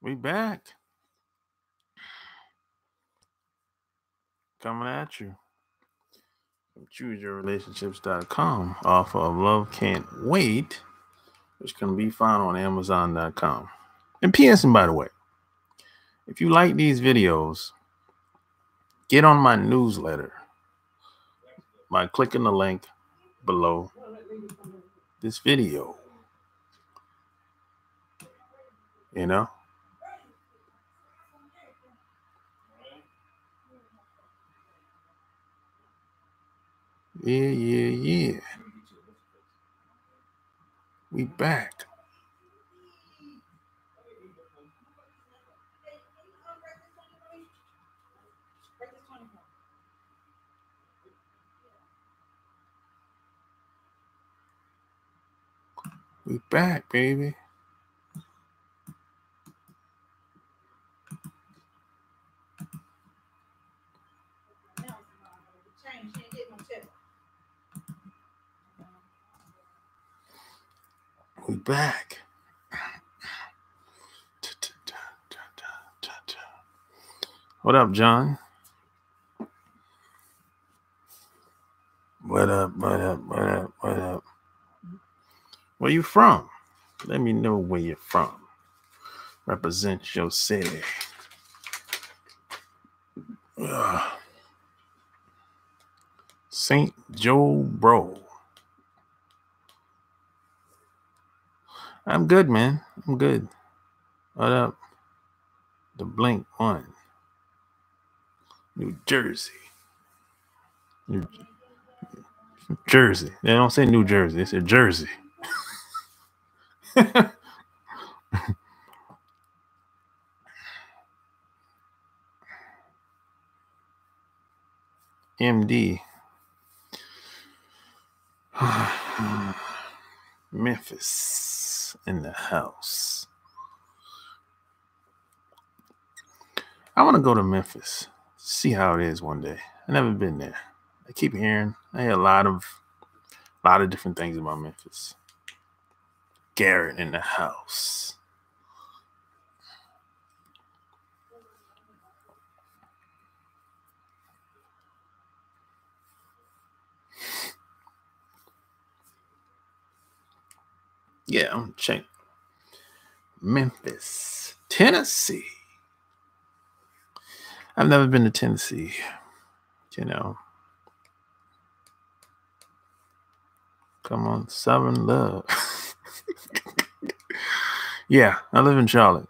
We back. Coming at you from ChooseYourRelationships.com, author of Love Can't Wait, which can be found on Amazon.com. And P.S. and by the way, if you like these videos, get on my newsletter by clicking the link below this video. You know? Yeah. We back. We back, baby. We back. What up, John? What up? Where you from? Let me know where you're from. Represent your city. St. Joe Bro. I'm good, man. I'm good. What up? The Blink One. New Jersey. New Jersey. They don't say New Jersey. They say Jersey. MD. Memphis in the house. I want to go to Memphis. See how it is one day. I've never been there. I keep hearing. I hear a lot of different things about Memphis. Garrett in the house. Yeah, I'm checking. Memphis, Tennessee. I've never been to Tennessee. You know. Come on, Southern Love. Yeah, I live in Charlotte.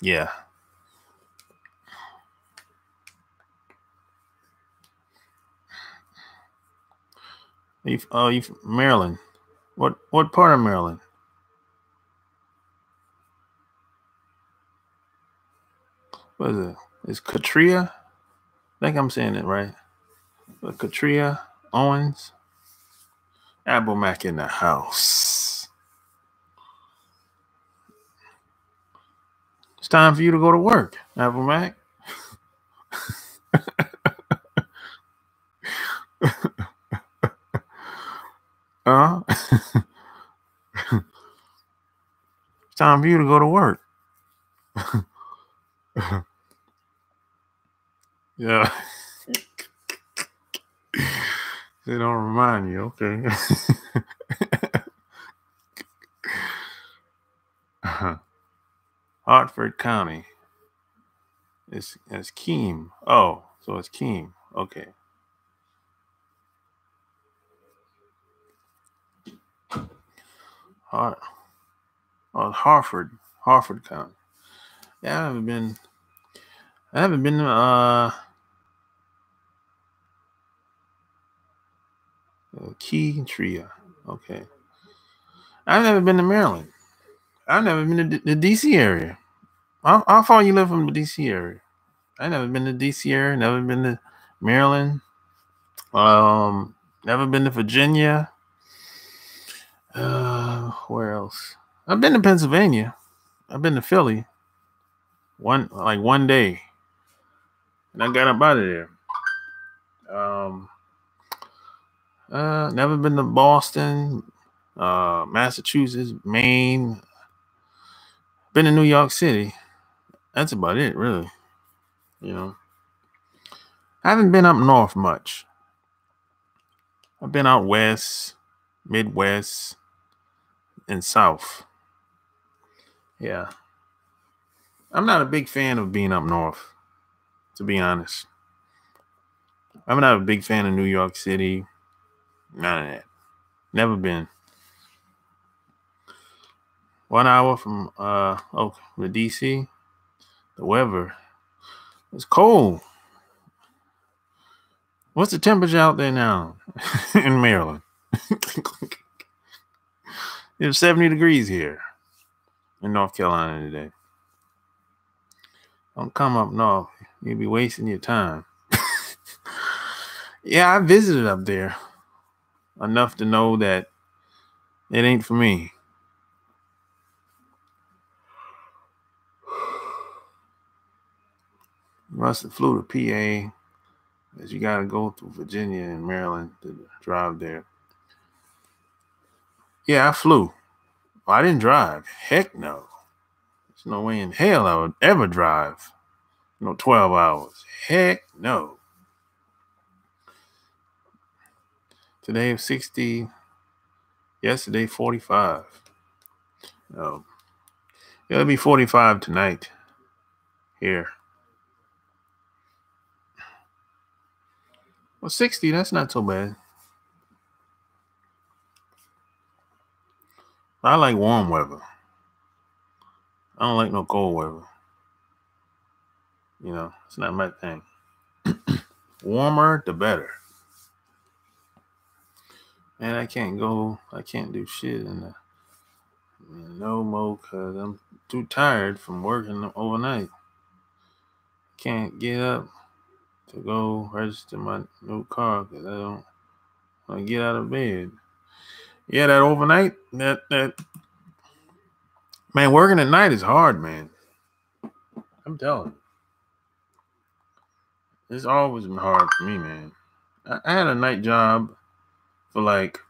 Yeah. You from Maryland. What part of Maryland? What is it? It's Katria? I think I'm saying it right. Katria Owens. Abelmac in the house. It's time for you to go to work, Abelmac. It's time for you to go to work. Yeah. They don't remind you, okay. Hartford County. It's Keem. Oh, so it's Keem. Okay. Hartford County. Yeah, I haven't been to Key Tria. Okay. I've never been to Maryland. I've never been to the DC area. How far you live from the DC area? I've never been to DC area, never been to Maryland. Never been to Virginia. Where else? I've been to Pennsylvania. I've been to Philly. One day. And I got up out of there. Never been to Boston, Massachusetts, Maine, Been to New York City. That's about it, really. You know, I haven't been up north much. I've been out west, Midwest, and south. Yeah. I'm not a big fan of being up north, to be honest. I'm not a big fan of New York City. None of that. Never been. 1 hour from the DC. The weather. It's cold. What's the temperature out there now in Maryland? It's 70 degrees here in North Carolina today. Don't come up north. You'll be wasting your time. Yeah, I visited up there enough to know that it ain't for me. Must have flew to PA, because you got to go through Virginia and Maryland to drive there. Yeah, I flew. Well, I didn't drive. Heck no. There's no way in hell I would ever drive. 12 hours. Heck no. Today 60. Yesterday 45. It'll be 45 tonight here. Well, 60, that's not so bad. I like warm weather. I don't like no cold weather. It's not my thing. Warmer, the better. Man, I can't do shit in no more because I'm too tired from working overnight. Can't get up to go register my new car because I don't want to get out of bed. Yeah, that overnight, that man, working at night is hard, man. I'm telling you. It's always been hard for me, man. I had a night job for like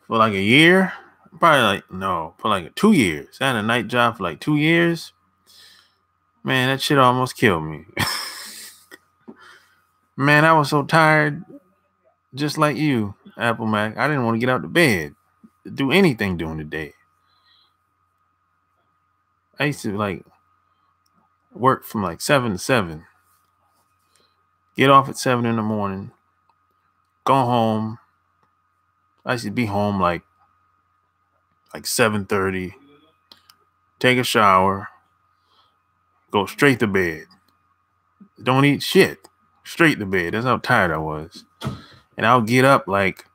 a year. Probably for like 2 years. I had a night job for like 2 years. Man, that shit almost killed me. Man, I was so tired, just like you, Apple Mac. I didn't want to get out of bed to do anything during the day. I used to work from 7 to 7. Get off at 7 in the morning. Go home. I used to be home like 7:30. Take a shower. Go straight to bed. Don't eat shit. Straight to bed. That's how tired I was. And I'll get up like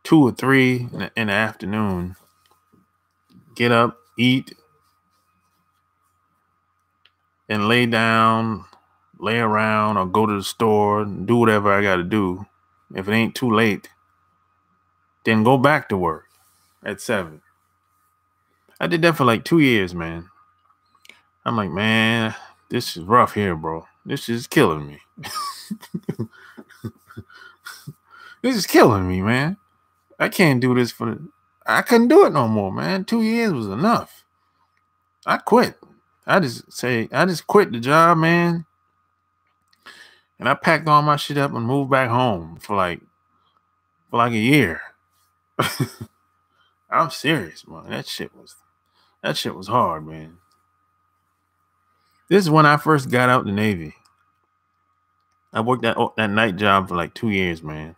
2 or 3 in the afternoon. Get up, eat, and lay down, lay around, or go to the store and do whatever I got to do. If it ain't too late, then go back to work at 7. I did that for like 2 years, man. I'm like, man, this is rough here, bro. This is killing me. This is killing me, man. I can't do this I couldn't do it no more, man. 2 years was enough. I quit. I just quit the job, man. And I packed all my shit up and moved back home for like a year. I'm serious, man. That shit was hard, man. This is when I first got out the Navy. I worked that night job for like 2 years, man.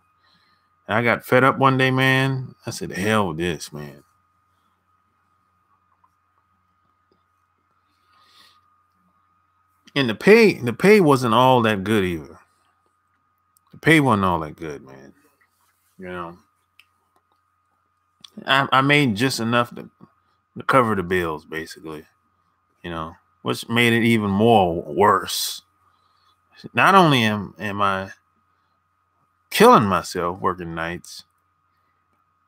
And I got fed up one day, man. I said, the hell with this, man. And the pay wasn't all that good either. The pay wasn't all that good, man. I made just enough to cover the bills, basically. Which made it even more worse. Not only am I killing myself working nights,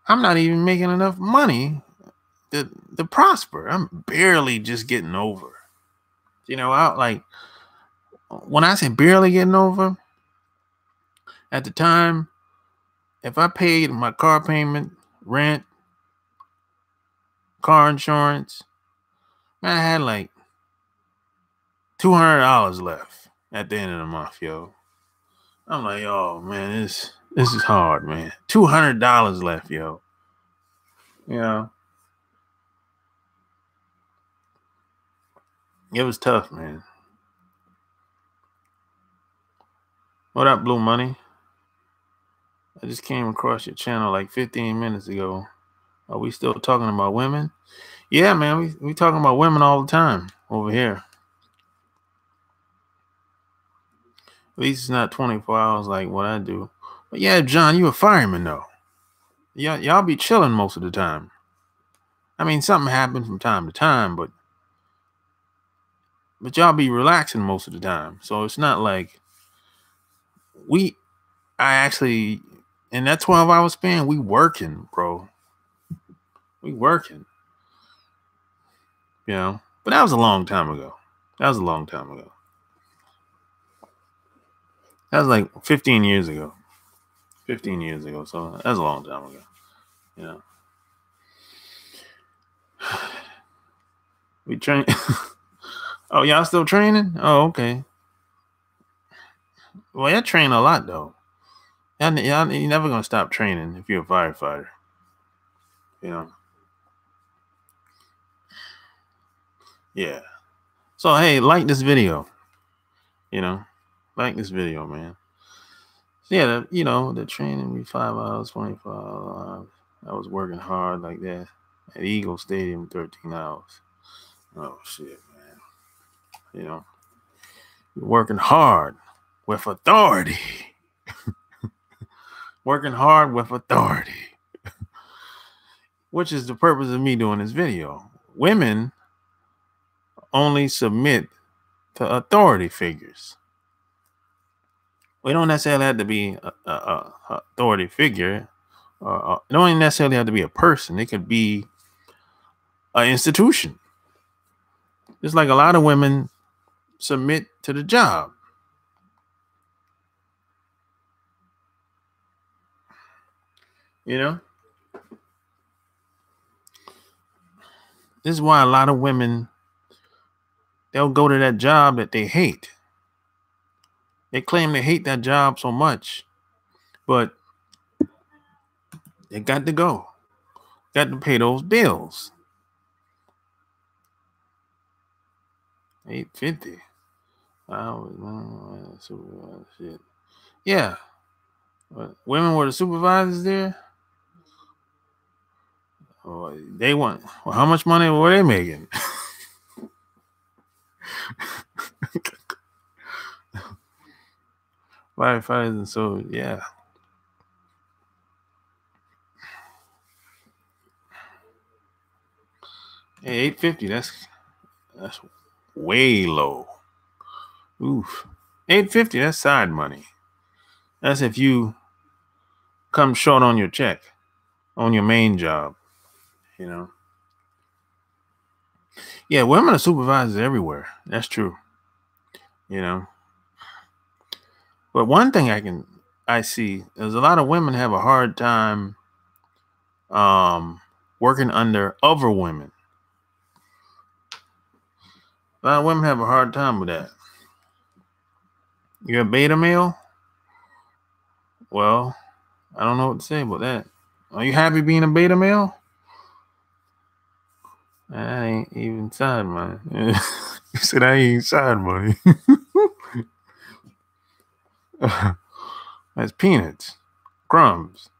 I'm not even making enough money to prosper. I'm barely just getting over. When I say barely getting over, at the time, if I paid my car payment, rent, car insurance. Man, I had like $200 left at the end of the month, yo. I'm like, oh man, this is hard, man. $200 left, yo. You know, it was tough, man. What up, Blue Money? I just came across your channel like 15 minutes ago. Are we still talking about women? Yeah, man, we talking about women all the time over here. At least it's not 24 hours like what I do. But yeah, John, you a fireman though. Y'all be chilling most of the time. I mean, something happens from time to time, but y'all be relaxing most of the time. So it's not like I actually, in that 12-hour span, we working, bro. We working. You know? But that was a long time ago. That was like 15 years ago. 15 years ago. So that's a long time ago. You know? We train. Oh, y'all still training? Oh, okay. Well, y'all train a lot, though. You're never going to stop training if you're a firefighter. You know? Yeah. So, hey, like this video. You know? Like this video, man. So, yeah, the training be 5 hours, 25 hours. I was working hard like that at Eagle Stadium, 13 hours. Oh, shit, man. You know? You're working hard with authority. Working hard with authority. Which is the purpose of me doing this video. Women only submit to authority figures. We don't necessarily have to be a authority figure. It don't necessarily have to be a person. It could be an institution. Just like a lot of women submit to the job. You know? This is why a lot of women, they'll go to that job that they hate. They claim they hate that job so much, but they got to go. Got to pay those bills. $850. Shit. Yeah. Women were the supervisors there. Oh, they want. Well, how much money were they making? Firefighters, and so yeah. Hey, $850. That's way low. Oof. $850. That's side money. That's if you come short on your check, on your main job. You know. Yeah, women are supervisors everywhere. That's true. You know. But one thing I see is a lot of women have a hard time working under other women. A lot of women have a hard time with that. You're a beta male? Well, I don't know what to say about that. Are you happy being a beta male? I ain't even side money. You said I ain't side money. That's peanuts, crumbs.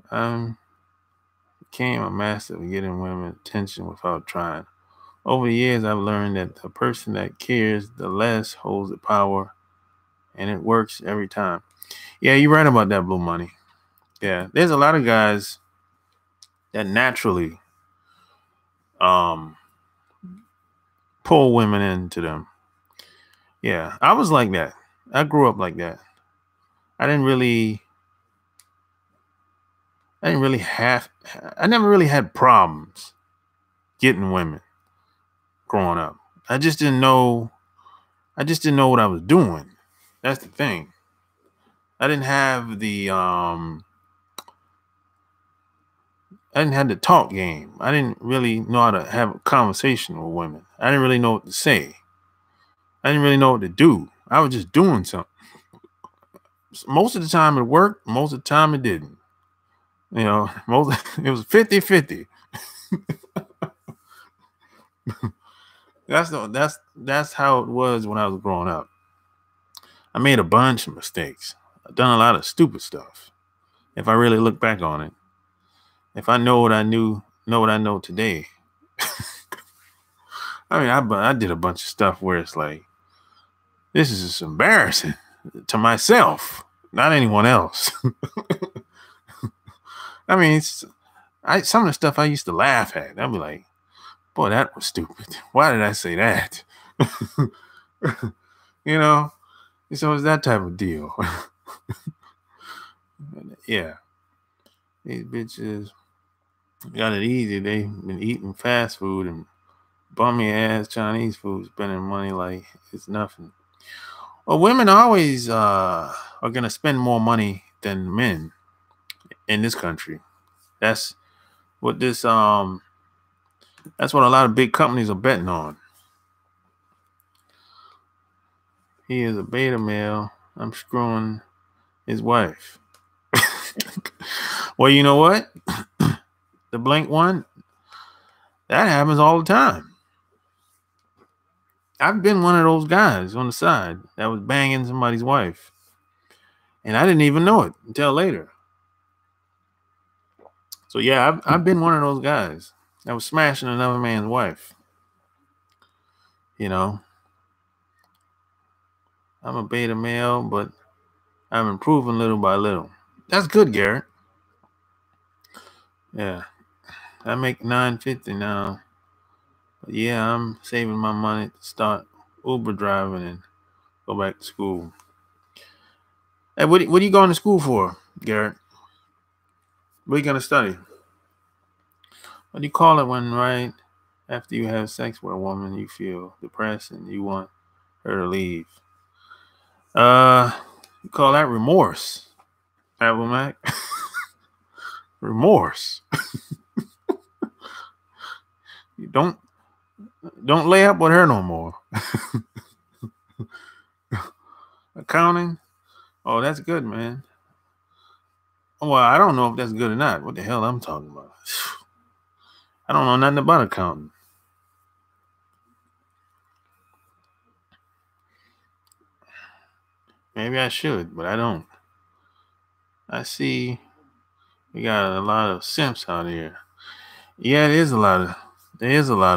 Became a master of getting women's attention without trying. Over the years, I've learned that the person that cares the less holds the power, and it works every time. Yeah, you're right about that, Blue Money. Yeah, there's a lot of guys that naturally pull women into them. Yeah, I was like that. I grew up like that. I never really had problems getting women growing up. I just didn't know what I was doing. That's the thing. I didn't have the have the talk game. I didn't really know how to have a conversation with women. I didn't really know what to say. I didn't really know what to do. I was just doing something. Most of the time it worked. Most of the time it didn't. You know, it was 50-50. That's how it was when I was growing up. I made a bunch of mistakes. I've done a lot of stupid stuff. If I really look back on it, if I know what I know today. I mean, I did a bunch of stuff where it's like, this is just embarrassing to myself, not anyone else. I mean, some of the stuff I used to laugh at. I'd be like, boy, that was stupid. Why did I say that? You know, so it's that type of deal. Yeah. These bitches got it easy. They've been eating fast food and bummy ass Chinese food, spending money like it's nothing. Well, women always are going to spend more money than men in this country. That's what that's what a lot of big companies are betting on. He is a beta male. I'm screwing his wife. Well, you know what? The blank one, that happens all the time. I've been one of those guys on the side that was banging somebody's wife. And I didn't even know it until later. So yeah, I've been one of those guys that was smashing another man's wife. You know, I'm a beta male, but I'm improving little by little. That's good, Garrett. Yeah, I make $9.50 now. But yeah, I'm saving my money to start Uber driving and go back to school. Hey, what are you going to school for, Garrett? What are you gonna study? What do you call it when right after you have sex with a woman you feel depressed and you want her to leave? You call that remorse, Apple Mac. Remorse. You don't lay up with her no more. Accounting? Oh, that's good, man. Well, I don't know if that's good or not. What the hell I'm talking about? I don't know nothing about accounting. Maybe I should, but I don't. I see we got a lot of simps out here. Yeah, there is a lot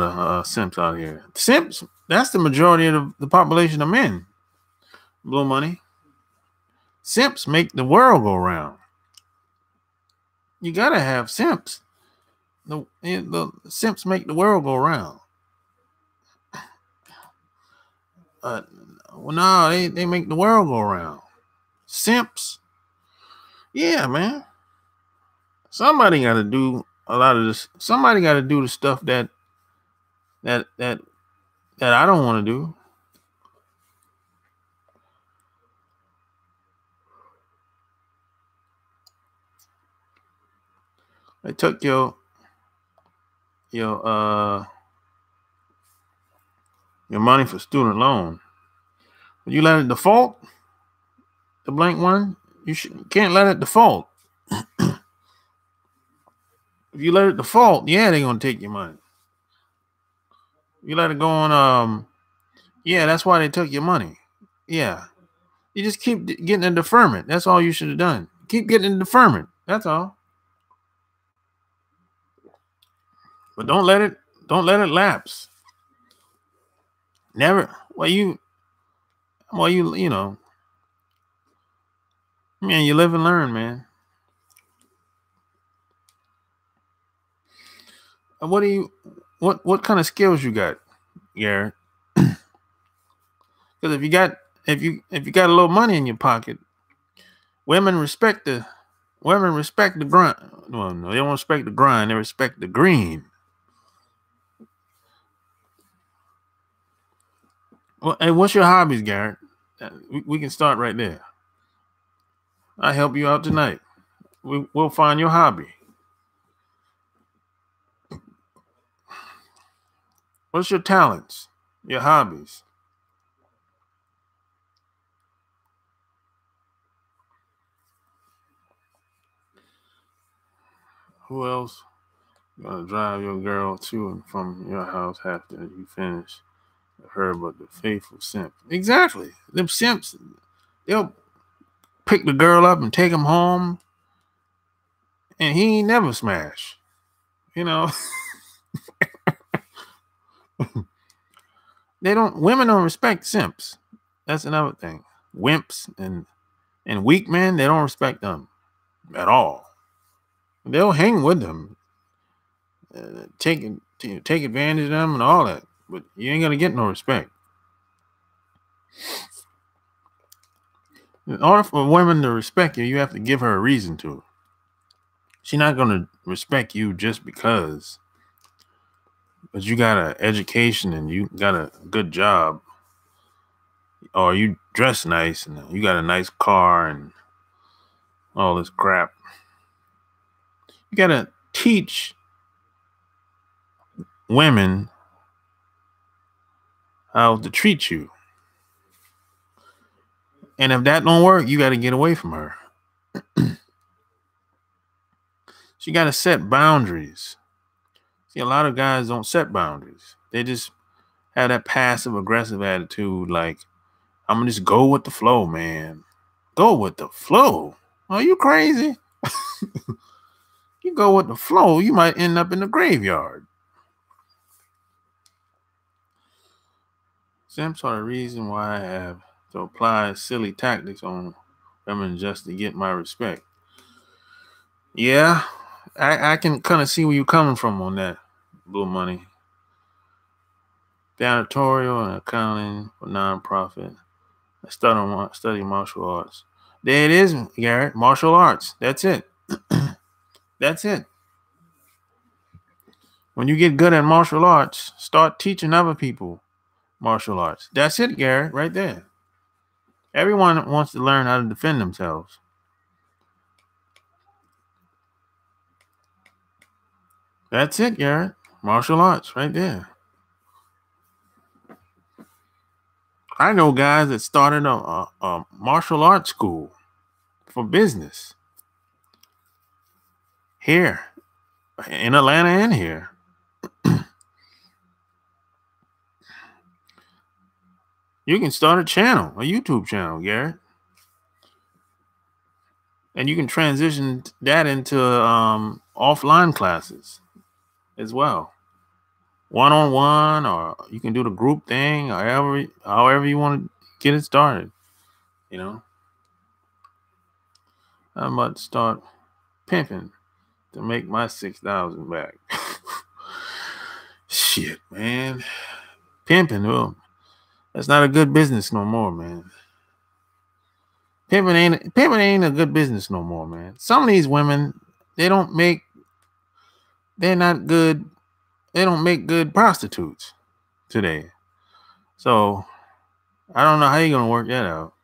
of simps out here. Simps, that's the majority of the population of men. Blue money. Simps make the world go round. You gotta have simps. The simps make the world go round. Well, no, they make the world go round. Simps. Yeah, man. Somebody got to do a lot of this. Somebody got to do the stuff that I don't want to do. They took your money for student loan. You let it default. The blank one, you can't let it default. If you let it default, yeah, they're gonna take your money. You let it go on. Yeah, that's why they took your money. Yeah, you just keep getting a deferment. That's all you should have done. Keep getting a deferment. That's all. But don't let it lapse. Never. You know. Man, you live and learn, man. What kind of skills you got, Garrett? Because if you got a little money in your pocket, women respect the grind. Well, no, they don't respect the grind. They respect the green. Well, hey, what's your hobbies, Garrett? We can start right there. I help you out tonight. We'll find your hobby. What's your talents? Your hobbies? Who else gonna drive your girl to and from your house after you finish her but the faithful simp? Exactly. Them simps, they'll pick the girl up and take him home, and he ain't never smash. You know, women don't respect simps. That's another thing. Wimps and weak men, they don't respect them at all. They'll hang with them, take advantage of them and all that, but you ain't gonna get no respect. In order for a woman to respect you, you have to give her a reason to. She's not gonna respect you just because, but you got an education and you got a good job, or you dress nice and you got a nice car and all this crap. You gotta teach women how to treat you. And if that don't work, you got to get away from her. She got to set boundaries. See, a lot of guys don't set boundaries. They just have that passive aggressive attitude like, I'm going to just go with the flow, man. Go with the flow? Are you crazy? You go with the flow, you might end up in the graveyard. Simps are the reason why I have to apply silly tactics on women just to get my respect. Yeah, I can kind of see where you're coming from on that, Blue Money. Janitorial and accounting for nonprofit. I study martial arts. There it is, Garrett. Martial arts. That's it. That's it. When you get good at martial arts, start teaching other people martial arts. That's it, Garrett, right there. Everyone wants to learn how to defend themselves. That's it, Garrett. Martial arts, right there. I know guys that started a martial arts school for business here in Atlanta and here. You can start a channel, a YouTube channel, Garrett. And you can transition that into offline classes as well. One-on-one, or you can do the group thing, or however you want to get it started. You know, I'm about to start pimping to make my 6,000 back. Shit, man, pimping. Well, that's not a good business no more, man. Pimping ain't a good business no more, man. Some of these women, they're not good. They don't make good prostitutes today. So I don't know how you're gonna work that out.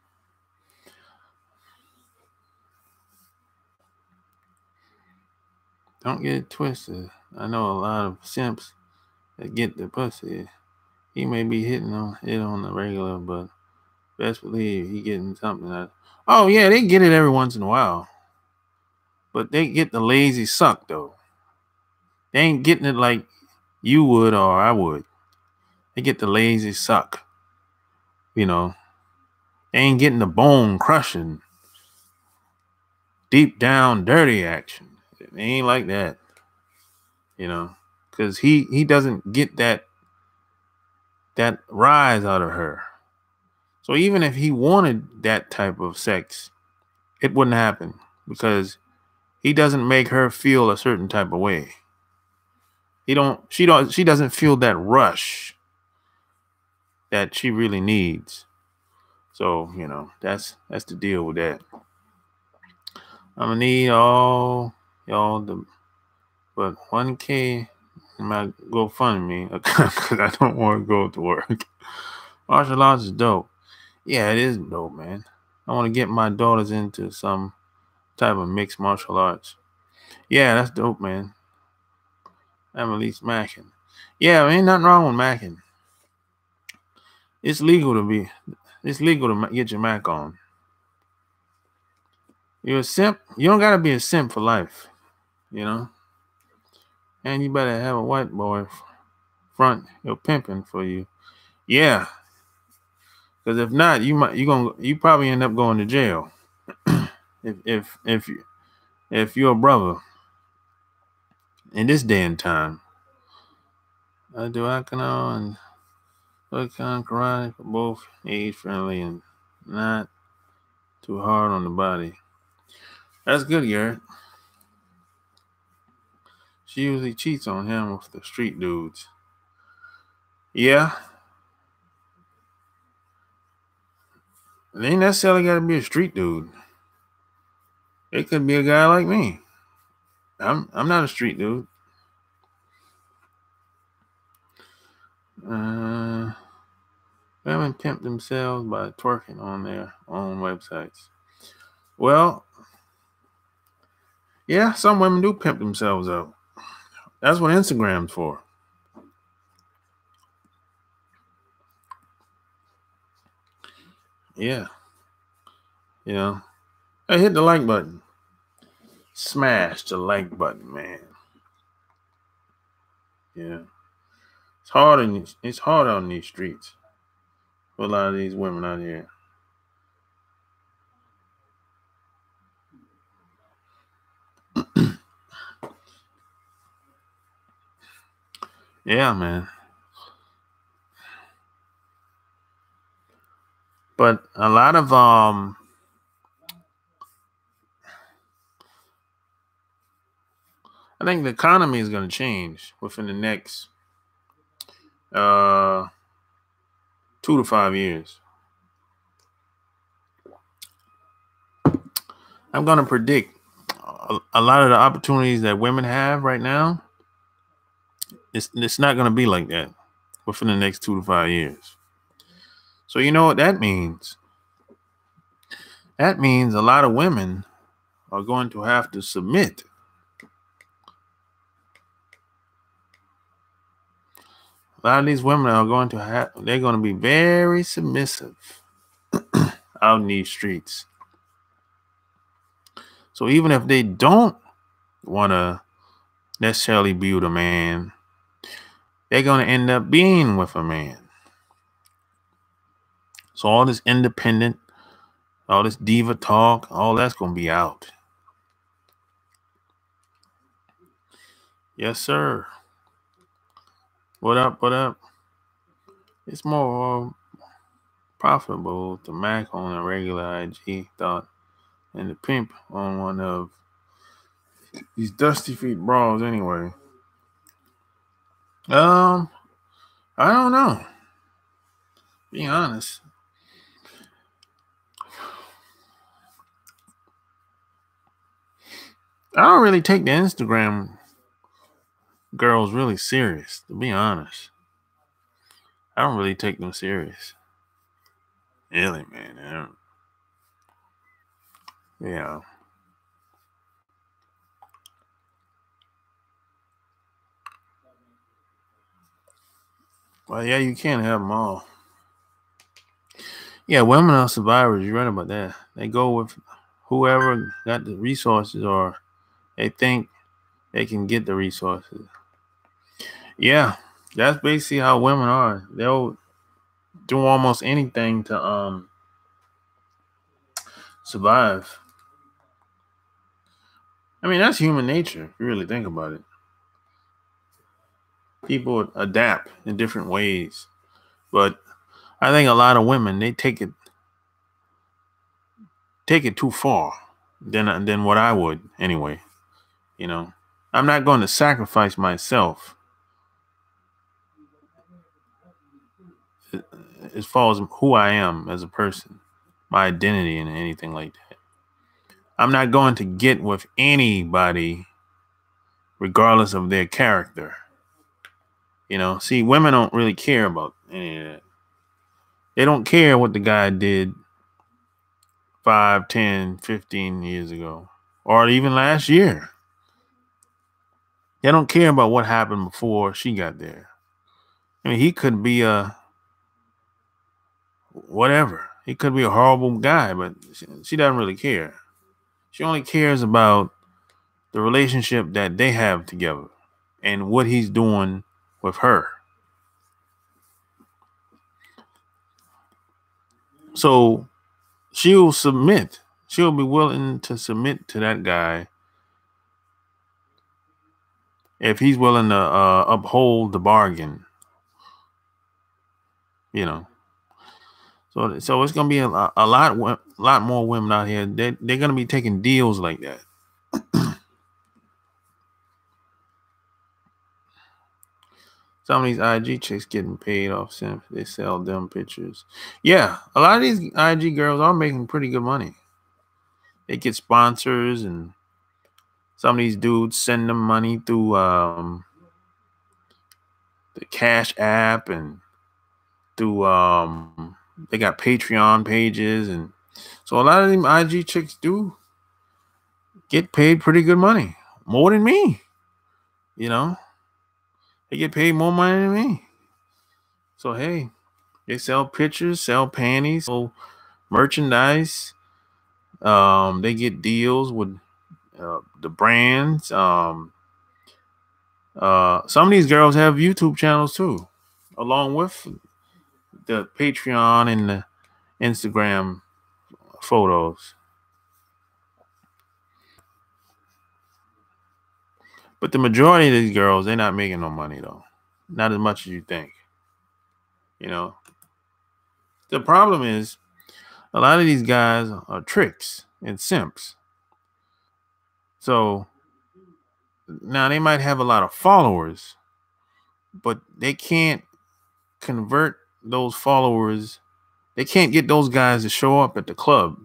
Don't get it twisted. I know a lot of simps that get the pussy. He may be hitting on it on the regular, but best believe he getting something. Oh yeah, they get it every once in a while, but they get the lazy suck though. They ain't getting it like you would or I would. They get the lazy suck. You know, they ain't getting the bone crushing, deep down dirty action. It ain't like that. You know, because he doesn't get that rise out of her. So even if he wanted that type of sex, it wouldn't happen because he doesn't make her feel a certain type of way. She doesn't feel that rush that she really needs. So, you know, that's the deal with that. I'm gonna need all y'all but 1K in my GoFundMe because I don't want to go to work. Martial arts is dope. Yeah, it is dope, man. I want to get my daughters into some type of mixed martial arts. Yeah, that's dope, man. I'm at least smacking. Yeah, ain't nothing wrong with macking. It's legal to get your mac on. You're a simp. You don't gotta be a simp for life, you know. And you better have a white boy front your pimping for you. Yeah, because if not, you probably end up going to jail. if you're a brother in this day and time. I do alcohol and karate for both age friendly and not too hard on the body. That's good, Garrett. She usually cheats on him with the street dudes. Yeah. It ain't necessarily got to be a street dude. It could be a guy like me. I'm not a street dude. Women pimp themselves by twerking on their own websites. Well, yeah, some women do pimp themselves out. That's what Instagram's for. Yeah. You know, hey, hit the like button. Smash the like button, man. Yeah. It's hard on these streets for a lot of these women out here. Yeah, man. But a lot of I think the economy is going to change within the next 2 to 5 years. I'm going to predict a lot of the opportunities that women have right now. It's not going to be like that within the next 2 to 5 years. So you know what that means? That means a lot of women are going to have to submit. A lot of these women are going to be very submissive out in these streets. So even if they don't want to necessarily be with a man, they're going to end up being with a man. So all this independent, all this diva talk, all that's going to be out. Yes, sir. What up? What up? It's more profitable to mac on a regular IG thought and the pimp on one of these dusty feet bras anyway. I don't know. Be honest. I don't really take the Instagram girls really serious, to be honest. I don't really take them serious. Really, man. Yeah. Well, yeah, you can't have them all. Yeah, women are survivors. You're right about that. They go with whoever got the resources or they think they can get the resources. Yeah, that's basically how women are. They'll do almost anything to survive. I mean, that's human nature, if you really think about it. People adapt in different ways. But I think a lot of women, they take it too far than what I would anyway. You know, I'm not going to sacrifice myself as far as who I am as a person, my identity and anything like that. I'm not going to get with anybody regardless of their character. You know, see, women don't really care about any of that. They don't care what the guy did 5, 10, 15 years ago, or even last year. They don't care about what happened before she got there. I mean, he could be a whatever. He could be a horrible guy, but she doesn't really care. She only cares about the relationship that they have together and what he's doing with her. So she'll submit. She'll be willing to submit to that guy if he's willing to uphold the bargain. You know. So it's gonna be a lot more women out here. They're gonna be taking deals like that. Some of these IG chicks getting paid off Simps. They sell them pictures. Yeah, a lot of these IG girls are making pretty good money. They get sponsors, and some of these dudes send them money through the Cash App, and through they got Patreon pages, and so a lot of them IG chicks do get paid pretty good money, more than me. You know, they get paid more money than me. So hey, they sell pictures, sell panties, sell merchandise. They get deals with the brands. Some of these girls have YouTube channels too, along with the Patreon and the Instagram photos. But the majority of these girls, they're not making no money though. Not as much as you think. You know, the problem is a lot of these guys are tricks and simps. So now they might have a lot of followers, but they can't convert those followers. They can't get those guys to show up at the club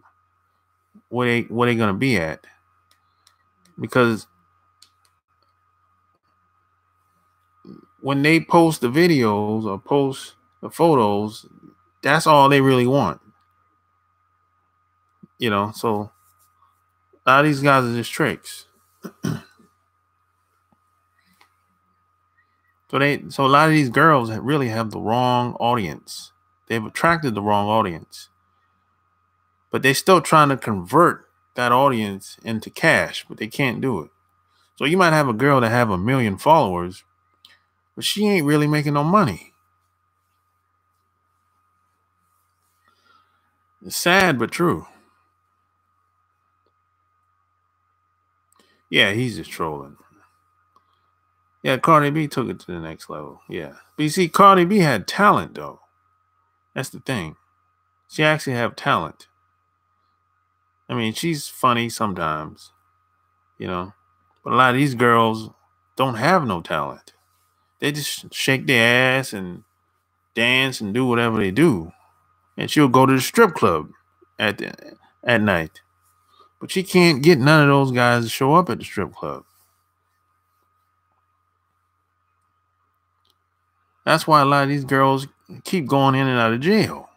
where they gonna be at, because when they post the videos or post the photos, that's all they really want. You know, so a lot of these guys are just tricks. So a lot of these girls really have the wrong audience. They've attracted the wrong audience. But they're still trying to convert that audience into cash, but they can't do it. So you might have a girl that have 1 million followers, but she ain't really making no money. It's sad but true. Yeah, he's just trolling. Yeah, Cardi B took it to the next level. Yeah. But you see, Cardi B had talent though. That's the thing. She actually have talent. I mean, she's funny sometimes, you know. But a lot of these girls don't have no talent. They just shake their ass and dance and do whatever they do. And she'll go to the strip club at night. But she can't get none of those guys to show up at the strip club. That's why a lot of these girls keep going in and out of jail.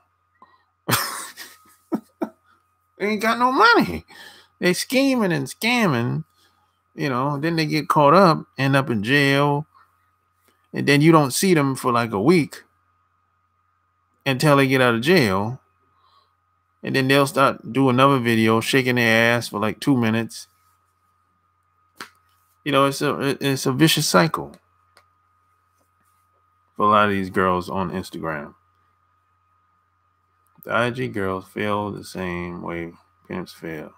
They ain't got no money. They scheming and scamming, you know, then they get caught up, end up in jail, and then you don't see them for like a week until they get out of jail. And then they'll start do another video shaking their ass for like 2 minutes. You know, it's a vicious cycle for a lot of these girls on Instagram. The IG girls fail the same way pimps fail.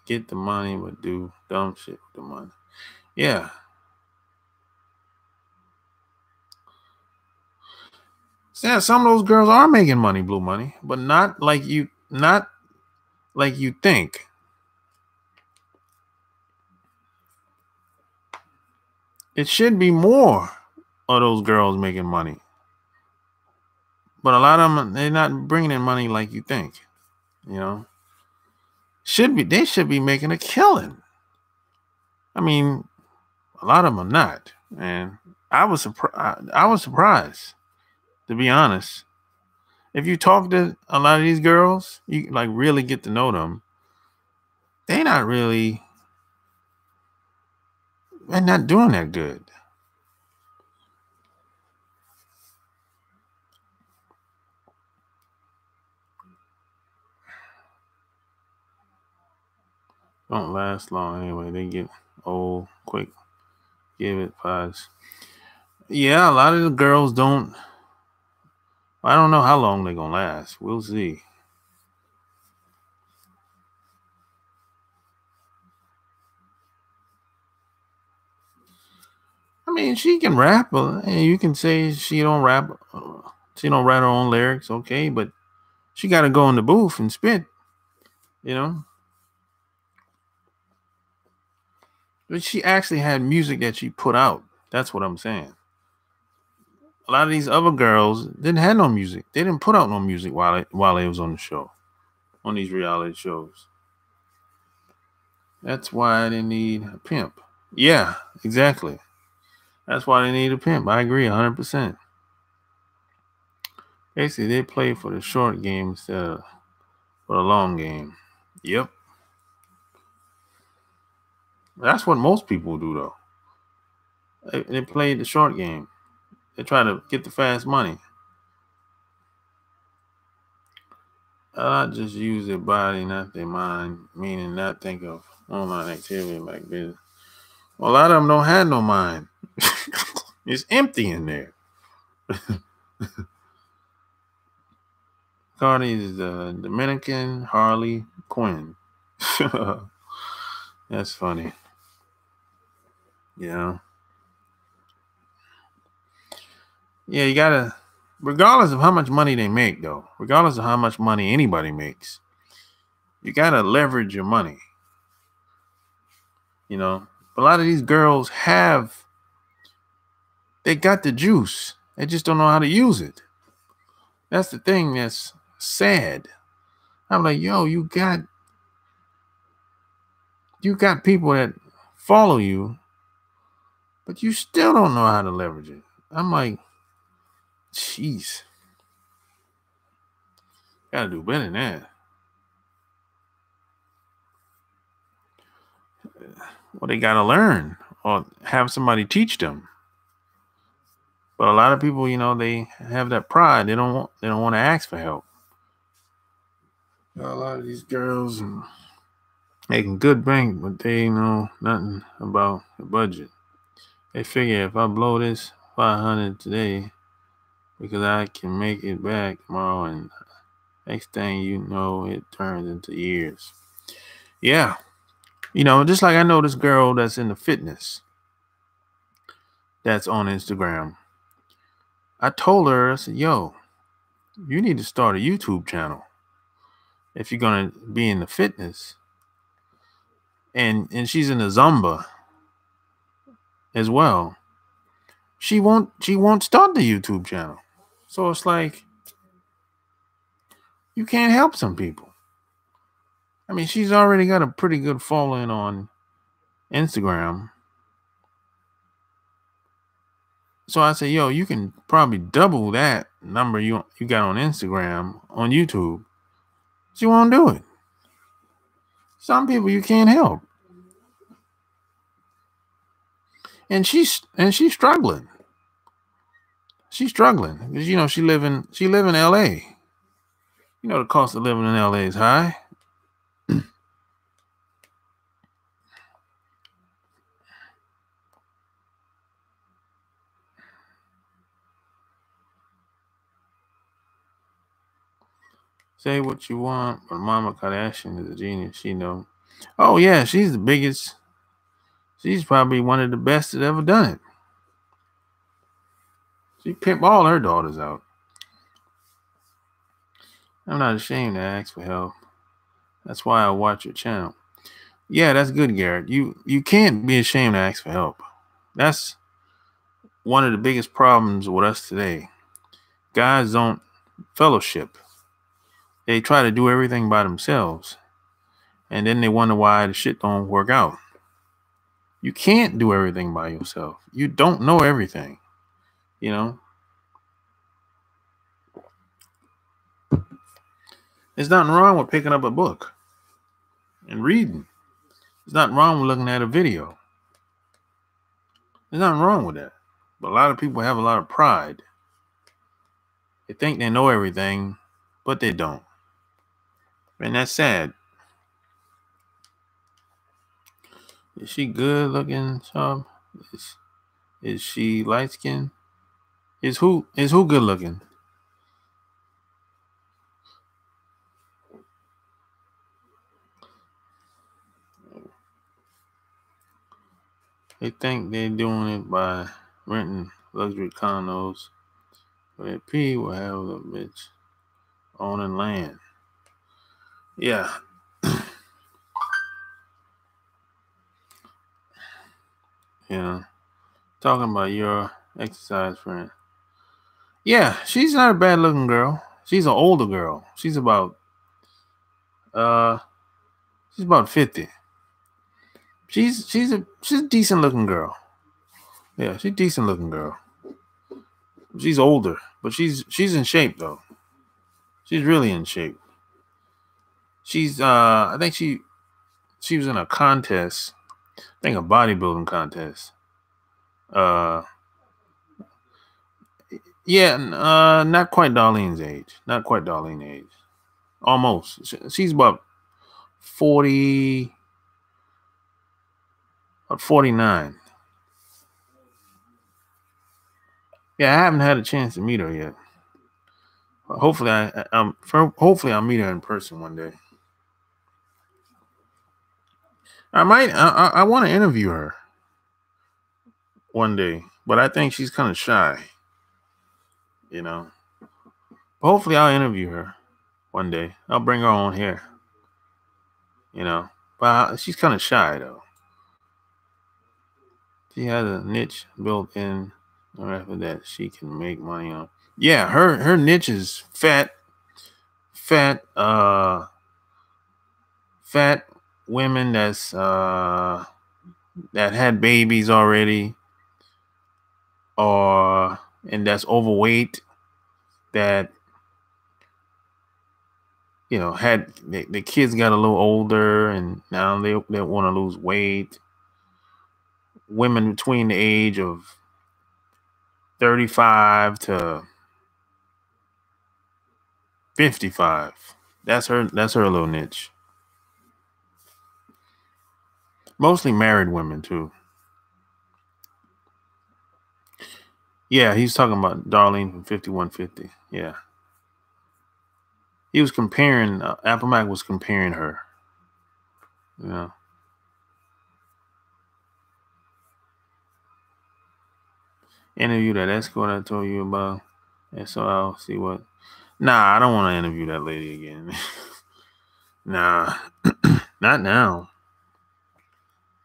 Get the money, but do dumb shit with the money. Yeah. Yeah, some of those girls are making money, blue money, but not like you think. It should be more of those girls making money. But a lot of them, they're not bringing in money like you think. You know, they should be making a killing. I mean, a lot of them are not, and I was surprised, to be honest. If you talk to a lot of these girls, you like really get to know them. They're not doing that good. Don't last long anyway. They get old quick. Give it pause. Yeah, a lot of the girls don't. I don't know how long they're gonna last. We'll see. I mean, she can rap. And you can say she don't rap. She don't write her own lyrics, okay? But she got to go in the booth and spit. You know. But she actually had music that she put out. That's what I'm saying. A lot of these other girls didn't have no music. They didn't put out no music while they was on the show, on these reality shows. That's why they need a pimp. Yeah, exactly. That's why they need a pimp. I agree 100%. Basically, they play for the short game instead of for the long game. Yep. That's what most people do, though. They play the short game. They try to get the fast money. Not just use their body, not their mind, meaning not think of online activity like business. Well, a lot of them don't have no mind. It's empty in there. Cardi is the Dominican Harley Quinn. That's funny. You know? Yeah, you gotta, regardless of how much money they make, though, regardless of how much money anybody makes, you gotta leverage your money. You know? A lot of these girls they got the juice. They just don't know how to use it. That's the thing that's sad. I'm like, yo, you got people that follow you, but you still don't know how to leverage it. I'm like, jeez, gotta do better than that. Well, they gotta learn or have somebody teach them. But a lot of people, they have that pride. They don't want to ask for help. A lot of these girls making good bank, but they know nothing about the budget. They figure if I blow this 500 today, because I can make it back tomorrow, and next thing you know, it turns into years. Yeah. Just like I know this girl that's in the fitness that's on Instagram. I told her, I said, yo, you need to start a YouTube channel if you're going to be in the fitness. And she's in the Zumba as well. She won't start the YouTube channel. So it's like, you can't help some people. I mean, she's already got a pretty good following on Instagram. So I say, yo, you can probably double that number you got on Instagram on YouTube. She won't do it. Some people you can't help. And she's struggling. She's struggling because she live in LA. The cost of living in LA is high. Say what you want, but Mama Kardashian is a genius. She know. Oh yeah, she's the biggest. She's probably one of the best that ever done it. She pimped all her daughters out. I'm not ashamed to ask for help. That's why I watch your channel. Yeah, that's good, Garrett. You can't be ashamed to ask for help. That's one of the biggest problems with us today. Guys don't fellowship. They try to do everything by themselves. And then they wonder why the shit don't work out. You can't do everything by yourself. You don't know everything. There's nothing wrong with picking up a book and reading. There's nothing wrong with looking at a video. There's nothing wrong with that. But a lot of people have a lot of pride. They think they know everything, but they don't. And that's sad. Is she good looking, Sean? Is she light skinned? Is who good looking? They think they're doing it by renting luxury condos, but P will have a bitch owning land. Yeah. Yeah. Talking about your exercise friend. Yeah, she's not a bad looking girl. She's an older girl. She's about 50. She's a decent looking girl. Yeah, she's a decent looking girl. She's older, but she's in shape though. She's really in shape. She's I think she was in a contest. I think a bodybuilding contest. Yeah, not quite Darlene's age. Not quite Darlene's age. Almost. She's about 40, 49. Yeah, I haven't had a chance to meet her yet. Hopefully, hopefully I'll meet her in person one day. I might. I want to interview her one day, but I think she's kind of shy. You know. But hopefully, I'll interview her one day. I'll bring her on here. You know, but she's kind of shy though. She has a niche built in. After that, she can make money on. Yeah, her niche is fat women that's that had babies already, and that's overweight, that had the kids got a little older and now they want to lose weight. Women between the age of 35 to 55. That's her little niche. Mostly married women too. Yeah, he's talking about Darlene from 5150. Yeah. He was comparing, Apple Mac was comparing her. Yeah. Interview that escort I told you about. And so I'll see what. Nah, I don't want to interview that lady again. Nah, not now.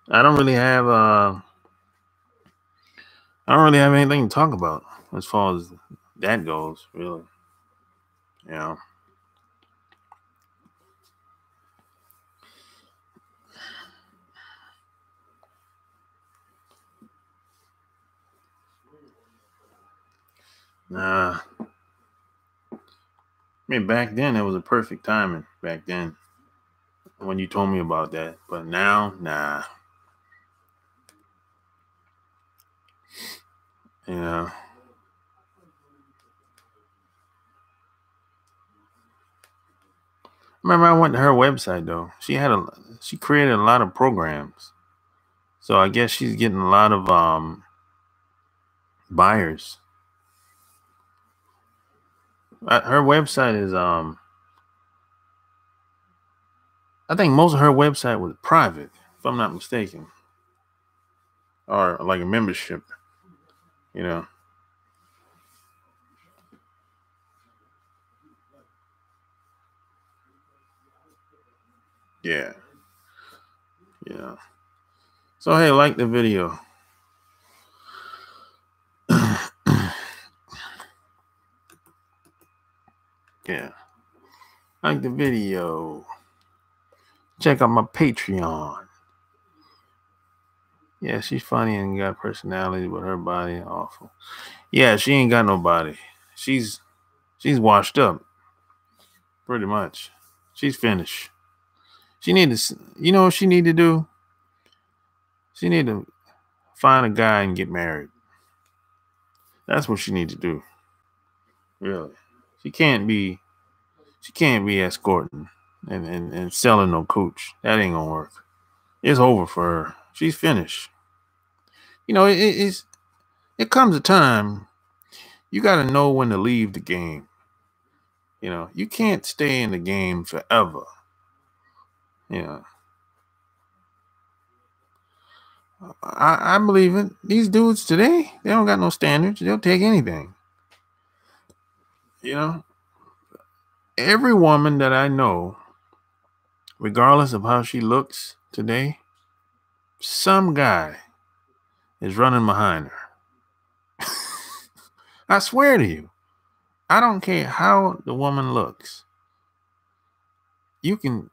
I don't really have anything to talk about as far as that goes, really. Yeah. Nah. I mean, back then it was a perfect timing. Back then, when you told me about that, but now, nah. Yeah. Remember, I went to her website though. She created a lot of programs, so I guess she's getting a lot of buyers. Her website is I think most of her website was private, if I'm not mistaken, or like a membership. You know. Yeah. Yeah. So hey, like the video. Yeah. Like the video. Check out my Patreon. Yeah, she's funny and got personality, but her body awful. Yeah, she ain't got no body. She's washed up. Pretty much. She's finished. She need to, you know what she need to do? She need to find a guy and get married. That's what she need to do. Really. She can't be escorting and selling no cooch. That ain't gonna work. It's over for her. She's finished. You know, it comes a time you got to know when to leave the game. You know, you can't stay in the game forever. You know, I believe it. These dudes today, they don't got no standards. They'll take anything. You know, every woman that I know, regardless of how she looks today, some guy is running behind her. I swear to you, I don't care how the woman looks. You can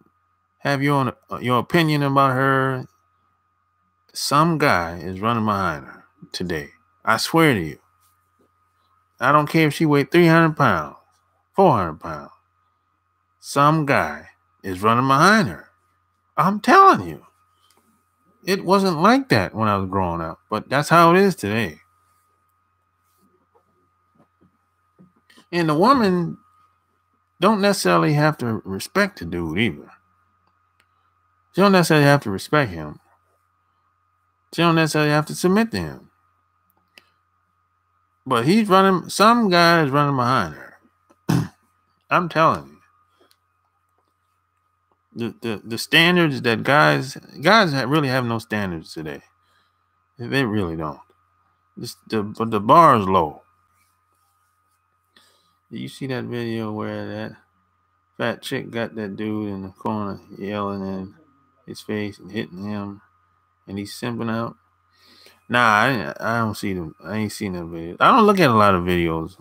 have your opinion about her. Some guy is running behind her today. I swear to you. I don't care if she weighed 300 pounds, 400 pounds. Some guy is running behind her. I'm telling you. It wasn't like that when I was growing up, but that's how it is today. And the woman don't necessarily have to respect the dude either. She don't necessarily have to respect him. She don't necessarily have to submit to him. But some guy is running behind her. I'm telling you. The standards that guys really have no standards today. They really don't. But the bar is low. Did you see that video where that fat chick got that dude in the corner yelling in his face and hitting him, and he's simping out? Nah, I don't see them. I ain't seen that video. I don't look at a lot of videos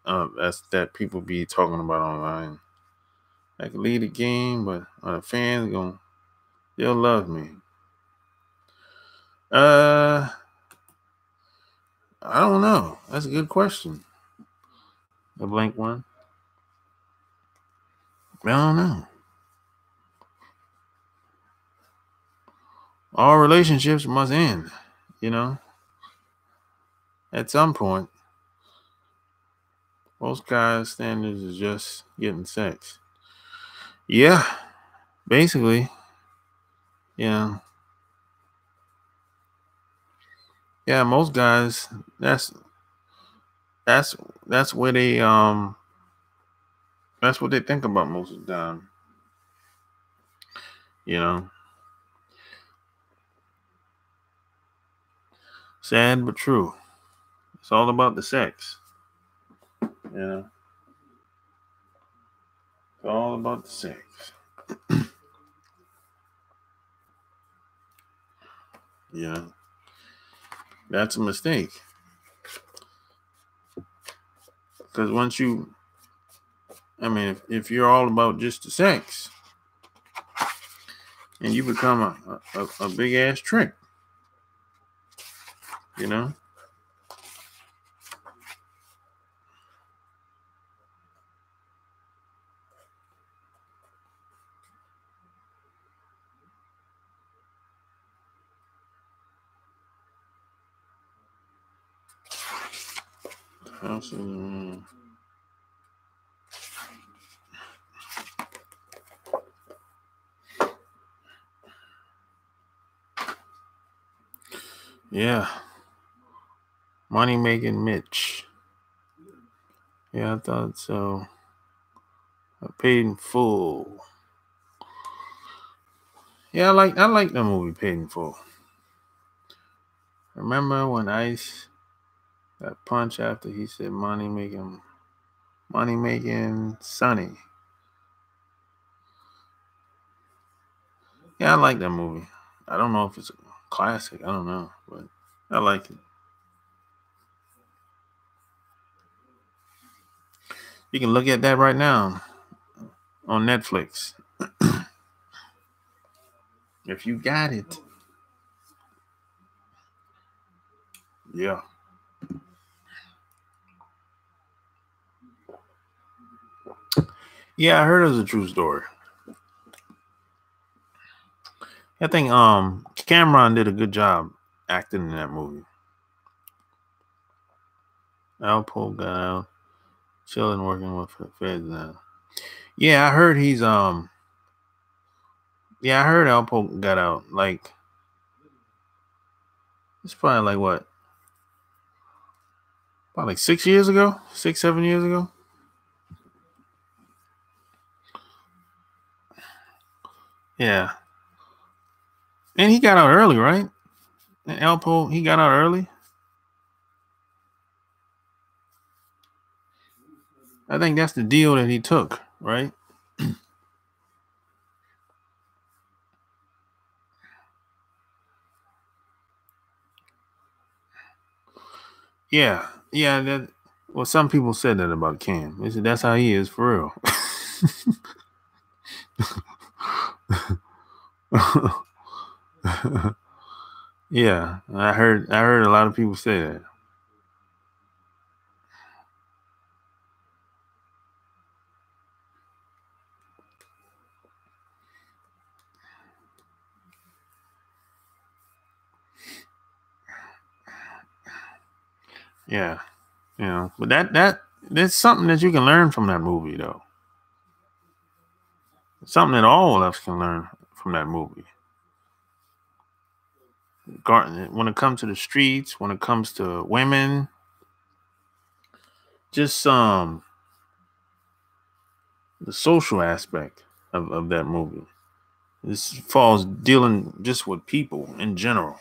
that people be talking about online. I can lead the game, but the fans they'll love me. I don't know. That's a good question. A blank one. I don't know. All relationships must end, you know. At some point, most guys' standards is just getting sex. Yeah, basically. Yeah. Yeah, most guys, that's where they that's what they think about most of the time. You know. Sad but true. It's all about the sex. You know. It's all about the sex. Yeah. That's a mistake. Because if you're all about just the sex, and you become a big ass trick, you know? Yeah. Money making Mitch. Yeah, I thought so. I paid in full. Yeah, I like the movie Paid in Full. Remember when Ice got punched after he said money making Sonny? Yeah, I like that movie. I don't know if it's a classic. I don't know, but I like it. You can look at that right now on Netflix. If you got it. Yeah. Yeah, I heard it was a true story. I think Cameron did a good job acting in that movie. Alpo got out, chilling, working with the feds now. Yeah, I heard he's yeah, I heard Alpo got out. Like, It's probably like what? About like 6 years ago? 6, 7 years ago? Yeah. And he got out early, right? And Elpo, he got out early. I think that's the deal that he took, right? Yeah. Yeah. Well, some people said that about Cam. They said that's how he is for real. Yeah. I heard a lot of people say that. Yeah. But that's something that you can learn from that movie though. Something that all of us can learn from that movie. When it comes to the streets, when it comes to women, just the social aspect of that movie. This falls dealing just with people in general.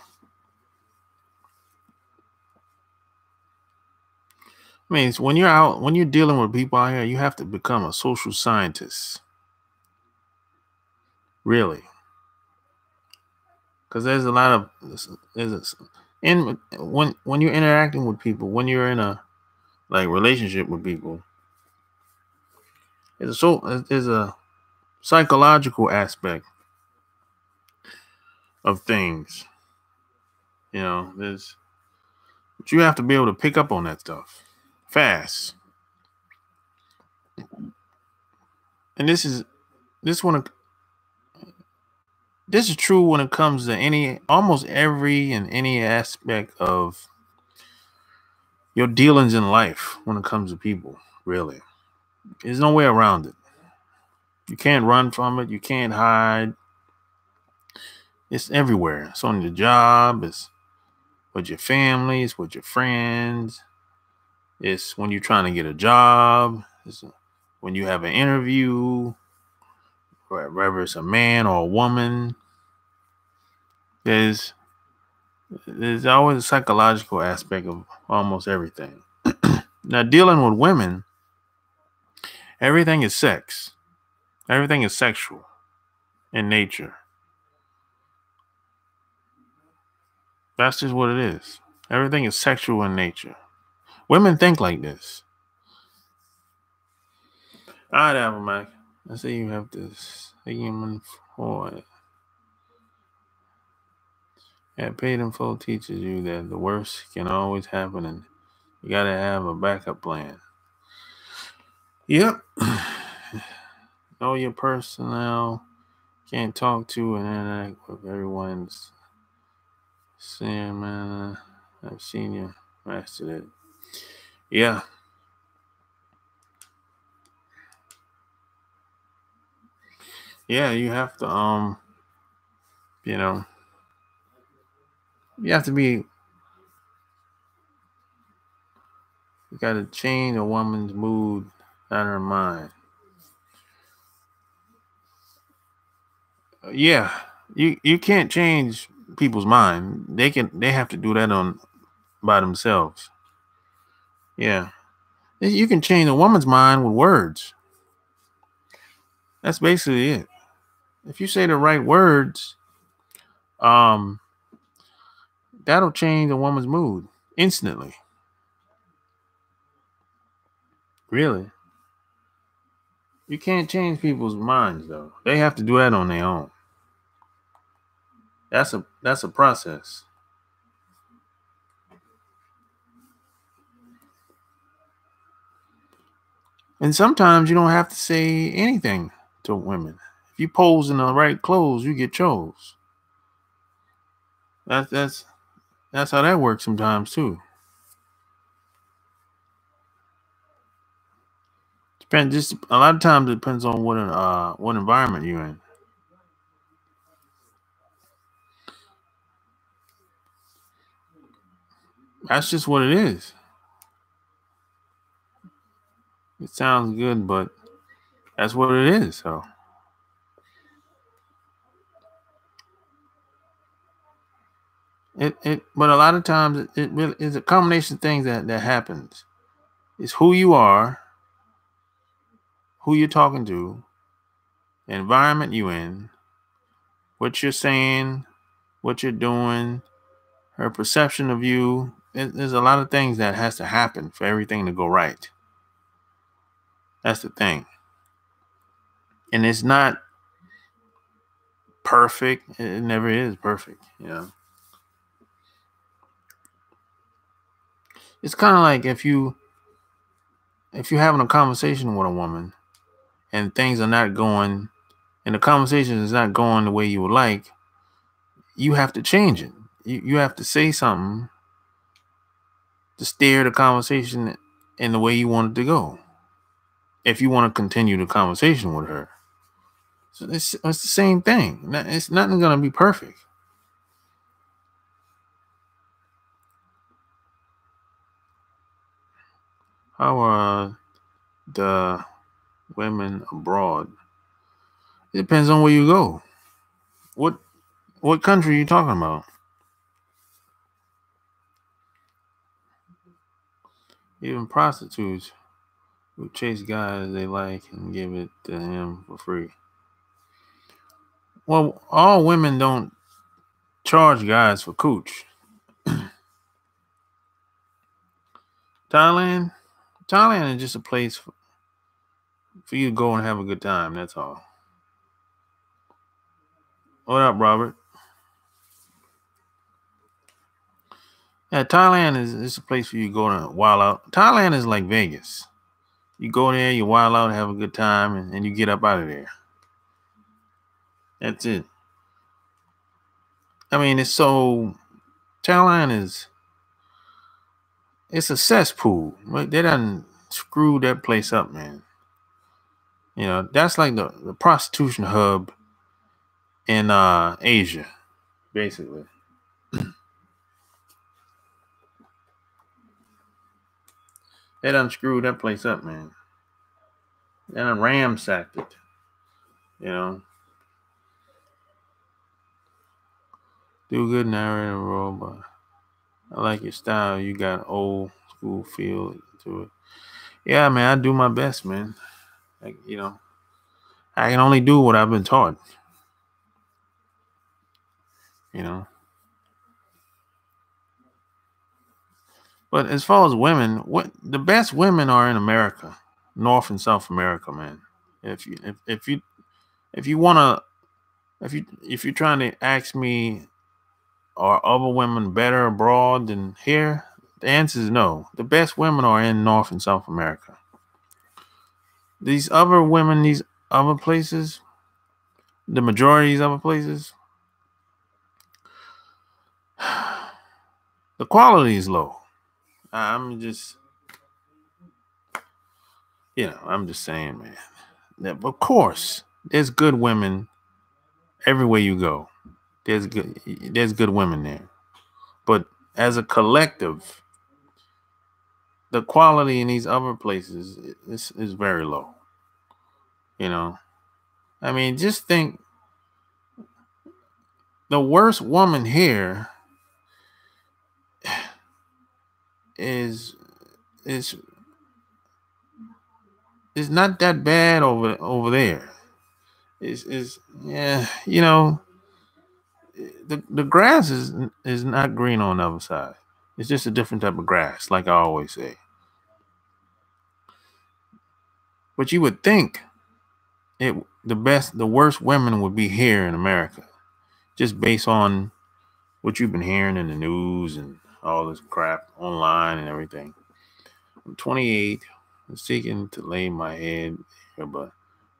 I mean, when you're dealing with people out here, you have to become a social scientist, really, because there's a lot of there's a, in when you're interacting with people, when you're in a like relationship with people, there's a psychological aspect of things. There's but you have to be able to pick up on that stuff fast. And this one this is true when it comes to almost every and any aspect of your dealings in life when it comes to people, really. There's no way around it. You can't run from it, you can't hide. It's everywhere. It's on the job, it's with your family, it's with your friends, it's when you're trying to get a job, it's when you have an interview, whether it's a man or a woman. There's there's always a psychological aspect of almost everything. Now, dealing with women, everything is sex. Everything is sexual in nature. That's just what it is. Everything is sexual in nature. Women think like this. All right, Apple Mac. I see you have this human for it. Yeah, paid in full teaches you that the worst can always happen and you gotta have a backup plan. Yep. Know your personnel. Can't talk to and interact with everyone's saying, man, I've seen you mastered it. Yeah. Yeah, you have to you know, you have to be you gotta change a woman's mood, not her mind. Yeah. You can't change people's mind. They have to do that on by themselves. Yeah. You can change a woman's mind with words. That's basically it. If you say the right words, um, that'll change a woman's mood instantly. Really. You can't change people's minds though. They have to do that on their own. That's a process. And sometimes you don't have to say anything to women. If you pose in the right clothes, you get chose. That's how that works sometimes too. Depends just a lot of times it depends on what environment you're in. That's just what it is. It sounds good, but that's what it is. So but a lot of times it really is a combination of things that happens. It's who you are, who you're talking to, the environment you in, what you're saying, what you're doing, her perception of you. There's a lot of things that has to happen for everything to go right. That's the thing. And it's not perfect. It never is perfect, you know. It's kind of like if you're having a conversation with a woman and things are not going, and the conversation is not going the way you would like, you have to change it. You have to say something to steer the conversation in the way you want it to go. If you want to continue the conversation with her. So it's the same thing. It's nothing going to be perfect. How are the women abroad? It depends on where you go. What country are you talking about? Even prostitutes who chase guys they like and give it to him for free. Well, all women don't charge guys for cooch. Thailand is just a place for you to go and have a good time. That's all. What up, Robert? Yeah, Thailand is a place for you to go to wild out. Thailand is like Vegas. You go there, you wild out, have a good time, and you get up out of there. That's it. I mean, Thailand it's a cesspool. They done screwed that place up, man. You know, that's like the prostitution hub in Asia, basically. They done screwed that place up, man. They done ramsacked it. You know. Do good narrator role, but I like your style. You got old school feel to it. Yeah, man, I do my best, man. Like, you know, I can only do what I've been taught. You know. But as far as women, what the best women are in America, North and South America, man. If you wanna if you're trying to ask me, are other women better abroad than here? The answer is no. The best women are in North and South America. These other women, these other places, the majority of these other places, the quality is low. I'm just, I'm just saying, man. That, of course, there's good women everywhere you go. There's good women there. But as a collective, the quality in these other places is very low. You know, I mean, just think the worst woman here is not that bad over there. Is yeah, you know, the grass is not green on the other side. It's just a different type of grass, like I always say. But you would think the worst women would be here in America, just based on what you've been hearing in the news and all this crap online and everything. I'm 28, I'm seeking to lay my head here, but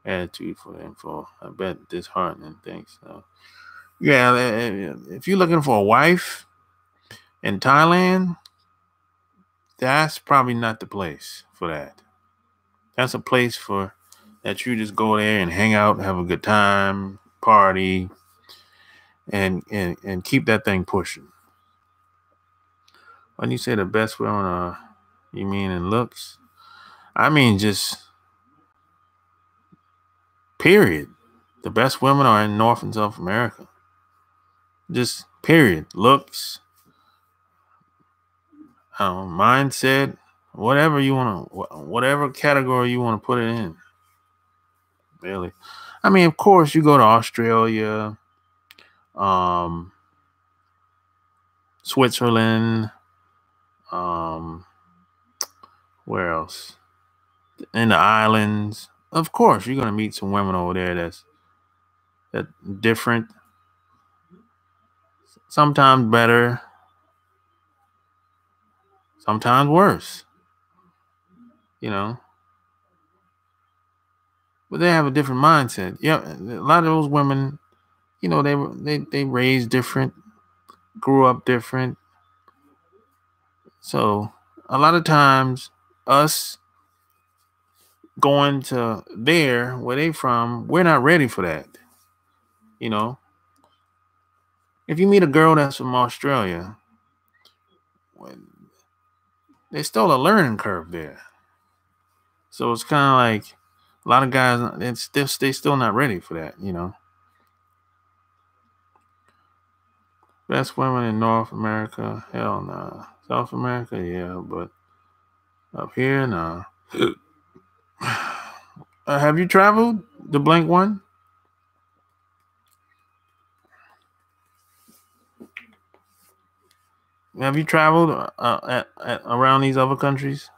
attitude for the info. I bet disheartening things. So, yeah, if you're looking for a wife in Thailand, that's probably not the place for that. That's a place for that you just go there and hang out, have a good time, party, and keep that thing pushing. When you say the best women are, you mean in looks? I mean just period. The best women are in North and South America. Just period. Looks, mindset, whatever you want to, whatever category you want to put it in. Really, I mean, of course, you go to Australia, Switzerland, where else? In the islands. Of course, you're gonna meet some women over there that different, sometimes better, sometimes worse. But they have a different mindset. Yeah, a lot of those women, they raised different, grew up different. So a lot of times, us going to there where they from, we're not ready for that. If you meet a girl that's from Australia, there's still a learning curve there. So it's kind of like a lot of guys, they still not ready for that. Best women in North America, hell nah. South America, yeah, but up here, nah. Have you traveled the blank one? Have you traveled around these other countries?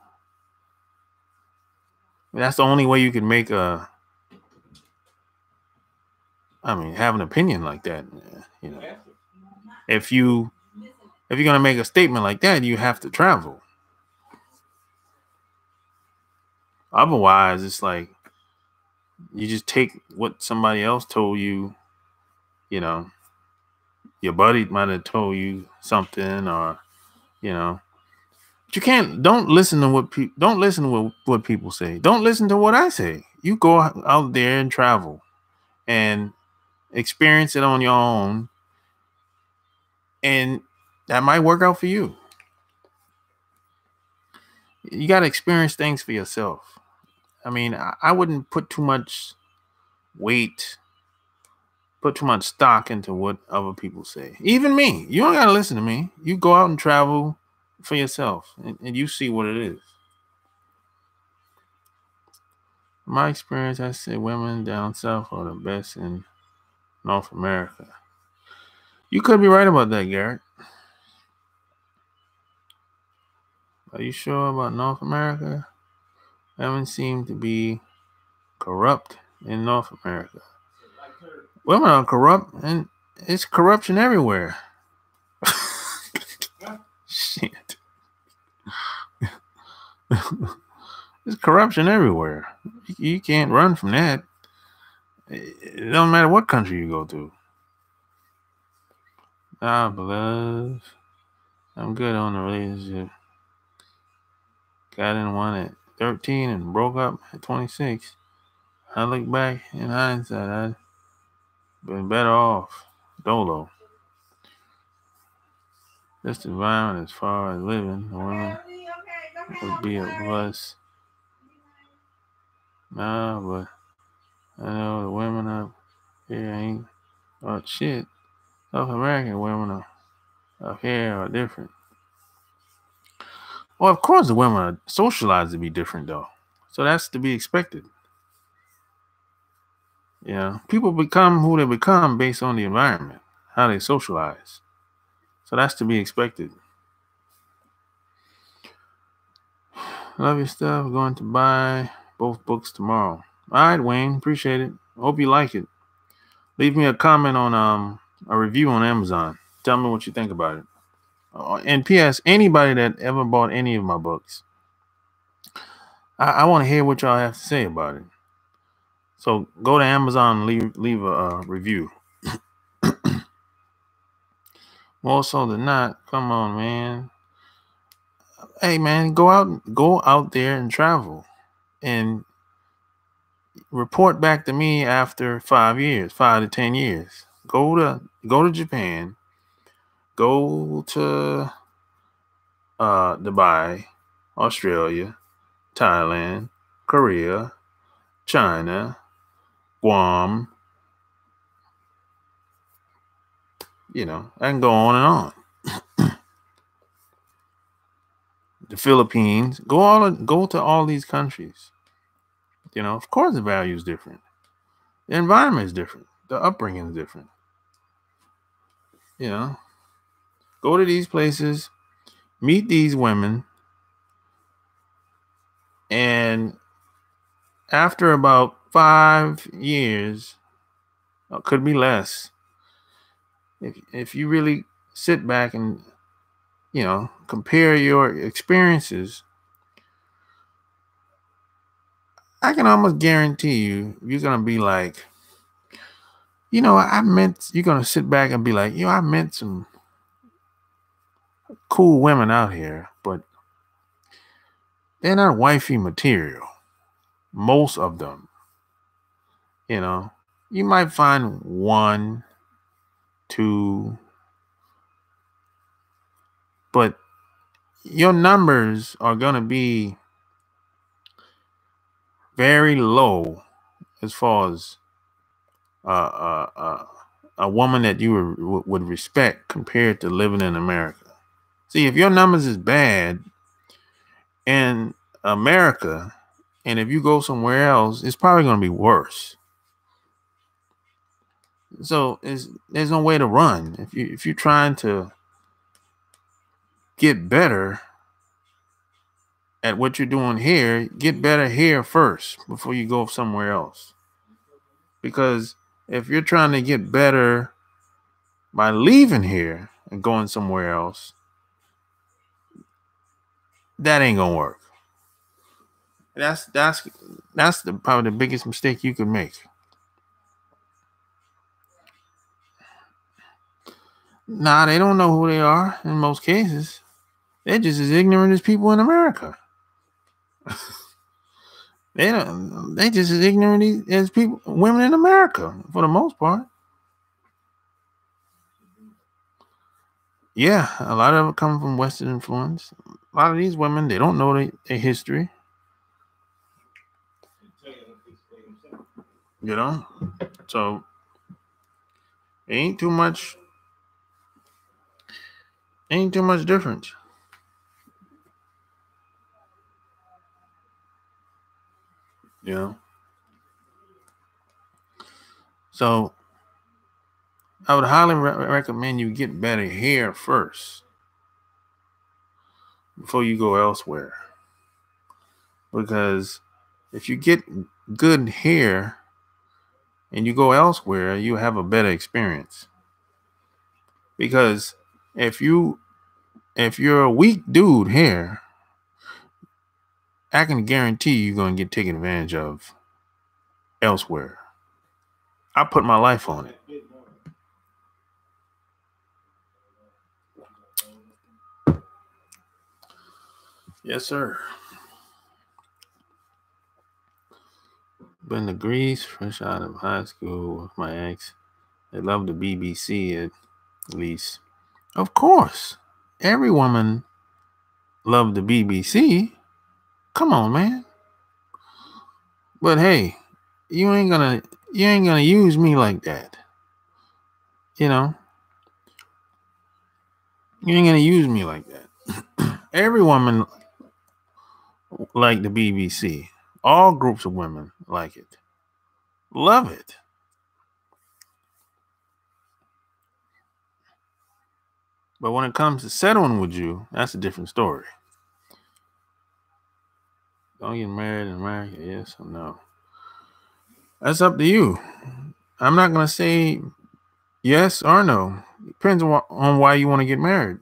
That's the only way you can make have an opinion like that. If you're gonna make a statement like that, you have to travel. Otherwise, it's like you just take what somebody else told you. Your buddy might have told you something, or but you can't. Don't listen to what people say. Don't listen to what I say. You go out there and travel and experience it on your own, and that might work out for you. You got to experience things for yourself. I wouldn't put too much weight, put too much stock into what other people say. Even me. You don't got to listen to me. You go out and travel for yourself, and you see what it is. In my experience, I say women down south are the best in North America. You could be right about that, Garrett. Are you sure about North America? Women seem to be corrupt in North America. Women are corrupt, and it's corruption everywhere. Shit. There's corruption everywhere. You can't run from that. It don't matter what country you go to. I believe I'm good on the relationship. Got in one at 13 and broke up at 26. I look back in hindsight, I'd been better off dolo. This environment, as far as living, the women would be a plus. Nah, but I know the women up here ain't shit. South American women up here are different. Well, of course, the women are socialized to be different, though. So that's to be expected. People become who they become based on the environment, how they socialize. So that's to be expected. Love your stuff. Going to buy both books tomorrow. All right, Wayne. Appreciate it. Hope you like it. Leave me a comment on a review on Amazon. Tell me what you think about it. And P.S. Anybody that ever bought any of my books, I want to hear what y'all have to say about it. So go to Amazon and leave a review. More so than not, come on, man. Hey, man, go out there and travel, and report back to me after 5 to 10 years. Go to Japan. Go to Dubai, Australia, Thailand, Korea, China, Guam, I can go on and on. The Philippines, go to all these countries. Of course the value is different. The environment is different. The upbringing is different. Go to these places, meet these women, and after about 5 years, or could be less, if you really sit back and compare your experiences, I can almost guarantee you're gonna be like, you're gonna sit back and be like, I met some cool women out here, but they're not wifey material. Most of them, you might find 1, 2, but your numbers are gonna be very low as far as a woman that you would respect compared to living in America. See, if your numbers is bad in America, and if you go somewhere else, it's probably going to be worse. So there's no way to run. If you're trying to get better at what you're doing here, get better here first before you go somewhere else. Because if you're trying to get better by leaving here and going somewhere else, that ain't gonna work. That's probably the biggest mistake you could make. Nah, they don't know who they are in most cases. They're just as ignorant as people in America. They just as ignorant as women in America for the most part. Yeah, a lot of it come from Western influence. A lot of these women, they don't know their history. So it ain't too much difference. So I would highly recommend you get better here first before you go elsewhere. Because if you get good here and you go elsewhere, you have a better experience. Because if you're a weak dude here, I can guarantee you're going to get taken advantage of elsewhere. I put my life on it. Yes, sir. Been to Greece, fresh out of high school with my ex. They love the BBC at least. Of course. Every woman loved the BBC. Come on, man. But hey, you ain't gonna use me like that. You ain't gonna use me like that. Every woman like the BBC. All groups of women like it. Love it. But when it comes to settling with you, that's a different story. Don't get married in America, yes or no? That's up to you. I'm not going to say yes or no. Depends on why you want to get married.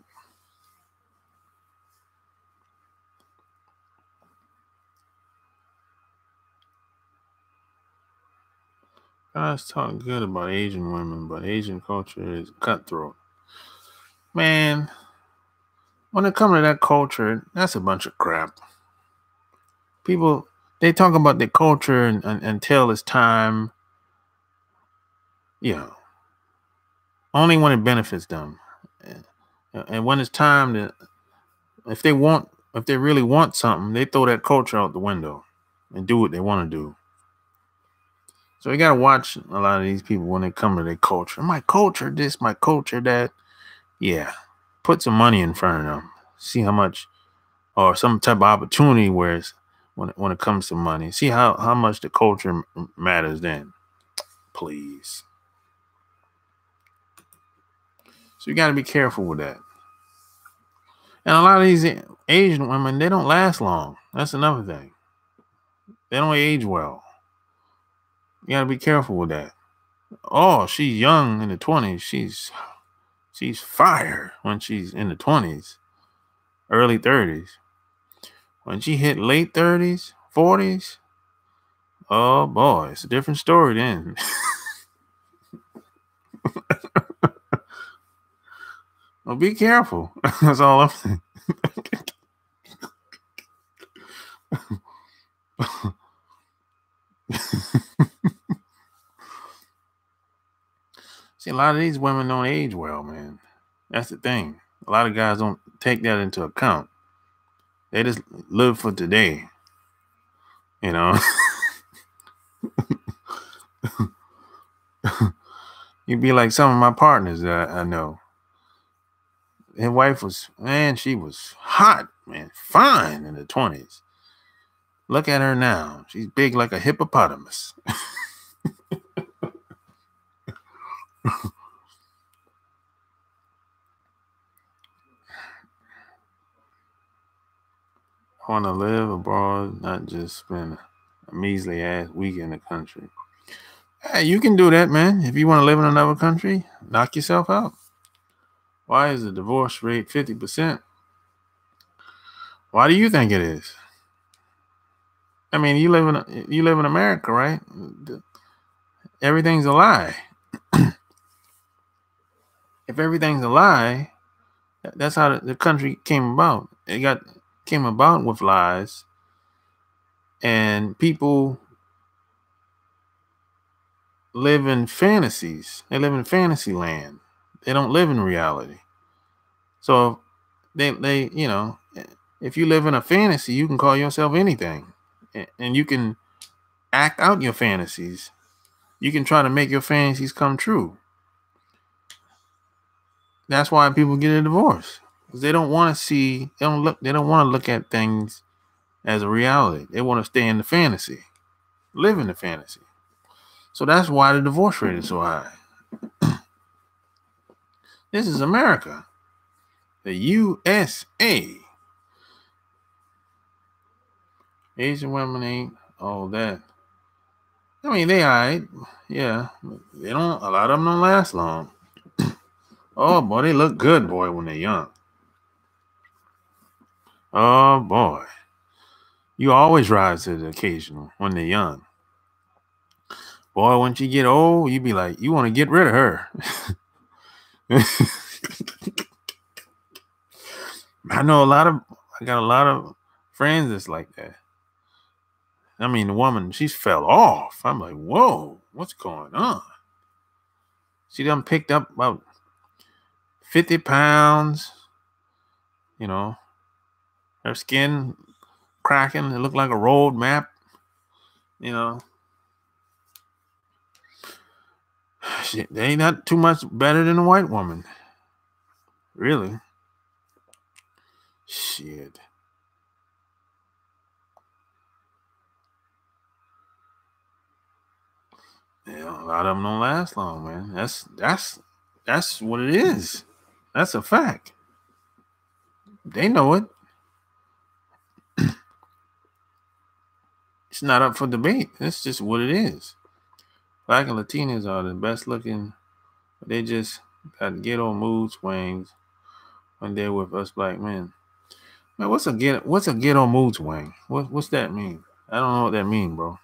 Guys talk good about Asian women, but Asian culture is cutthroat. Man, when it comes to that culture, that's a bunch of crap. People, they talk about their culture until it's time, only when it benefits them. And when it's time If they really want something, they throw that culture out the window and do what they want to do. So you gotta watch a lot of these people when they come to their culture. My culture, this, my culture, that. Yeah, put some money in front of them. See how much, or some type of opportunity where it's when it comes to money. See how much the culture matters then. Please. So you got to be careful with that. And a lot of these Asian women, they don't last long. That's another thing. They don't age well. You got to be careful with that. Oh, she's young in the 20s. She's fire when she's in the 20s, early 30s. When she hit late 30s, 40s, oh boy, it's a different story then. Well, be careful. That's all I'm saying. See, a lot of these women don't age well, man. That's the thing. A lot of guys don't take that into account. They just live for today. You know? You'd be like some of my partners that I know. His wife she was hot, man, fine in the 20s. Look at her now. She's big like a hippopotamus. I want to live abroad, not just spend a measly ass week in the country. Hey, you can do that, man. If you want to live in another country, knock yourself out. Why is the divorce rate 50%? Why do you think it is? I mean, you live in America, right? Everything's a lie. If everything's a lie, that's how the country came about. It came about with lies, and people live in fantasies. They live in fantasy land. They don't live in reality. So they you know, if you live in a fantasy, you can call yourself anything, and you can act out your fantasies. You can try to make your fantasies come true. That's why people get a divorce, because they don't want to see. They don't want to look at things as a reality. They want to stay in the fantasy, live in the fantasy. So that's why the divorce rate is so high. This is America, the USA. Asian women ain't all that. I mean, they alright. Yeah, they don't. A lot of them don't last long. Oh boy, they look good, boy, when they're young. Oh boy, you always rise to the occasion when they're young. Boy, once you get old, you be like, you want to get rid of her. I got a lot of friends that's like that. I mean, the woman, she fell off. I'm like, whoa, what's going on? She done picked up about 50 pounds. You know, her skin cracking. It looked like a road map. You know, they ain't not too much better than a white woman. Really. Shit. Yeah, a lot of them don't last long, man. That's what it is. That's a fact. They know it. It's not up for debate. That's just what it is. Black and Latinas are the best looking. They just got ghetto mood swings when they're with us black men. Man, what's a ghetto mood swing? What's that mean? I don't know what that means, bro.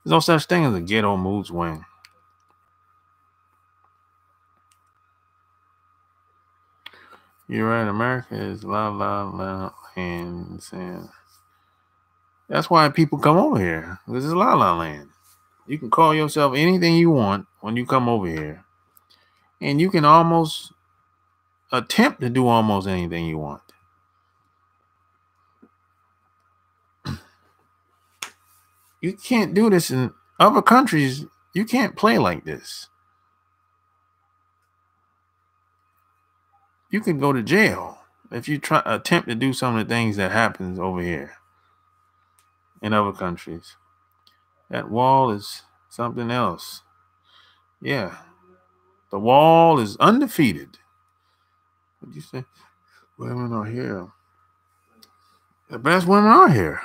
There's no such thing as a ghetto mood swing. You're right. America is la la la land. That's why people come over here. This is la la land. You can call yourself anything you want when you come over here, and you can almost attempt to do almost anything you want. You can't do this in other countries. You can't play like this. You could go to jail if you attempt to do some of the things that happens over here in other countries. That wall is something else. Yeah. The wall is undefeated. What do you say? Women are here. The best women are here.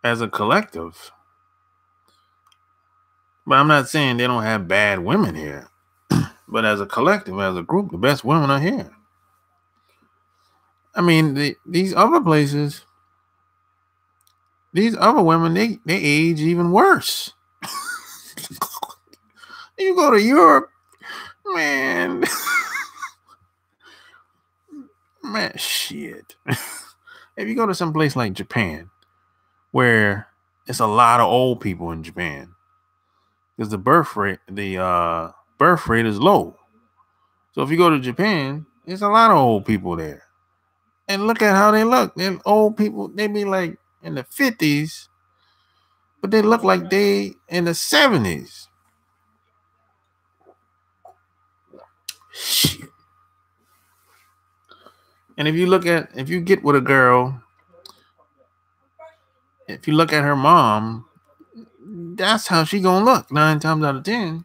As a collective. But I'm not saying they don't have bad women here. But as a collective, as a group, the best women are here. I mean, these other places, these other women, they age even worse. You go to Europe, man. Man, shit. If you go to some place like Japan, where it's a lot of old people in Japan, because the birth rate is low. So if you go to Japan, there's a lot of old people there. And look at how they look. They're old people, they be like in the 50s, but they look like they in the 70s. Shit. And if you get with a girl, if you look at her mom, that's how she gonna look 9 times out of 10.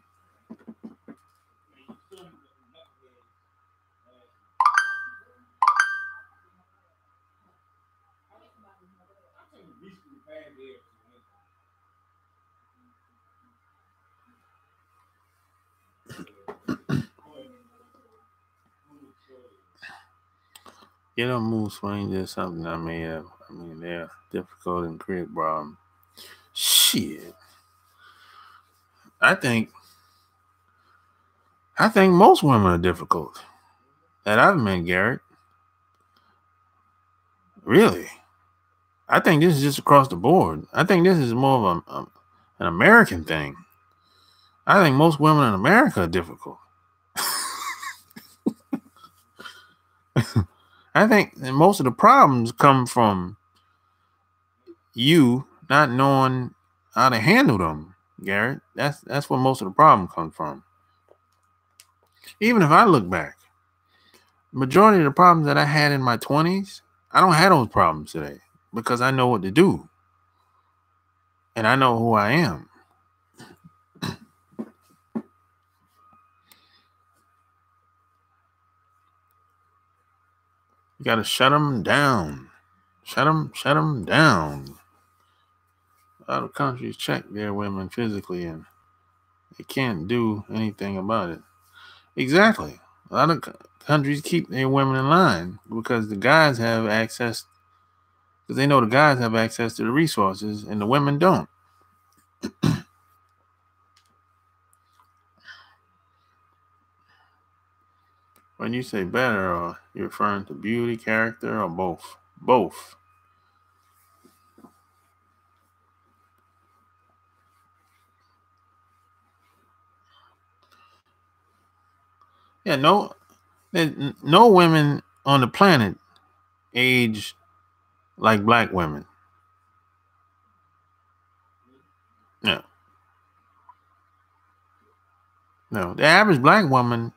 Get a mood swing is something I may have. I mean, they're difficult and create problem. Shit. I think most women are difficult that I've met, Garrett. Really. I think this is just across the board. I think this is more of an American thing. I think most women in America are difficult. I think most of the problems come from you not knowing how to handle them, Garrett. That's where most of the problem comes from. Even if I look back, majority of the problems that I had in my 20s, I don't have those problems today because I know what to do. And I know who I am. You got to shut them down. Shut them down. A lot of countries check their women physically and they can't do anything about it. Exactly. A lot of countries keep their women in line because the guys have access, because they know the guys have access to the resources and the women don't. When you say better, you're referring to beauty, character, or both? Both. Yeah, no women on the planet age like black women. No. No. The average black woman,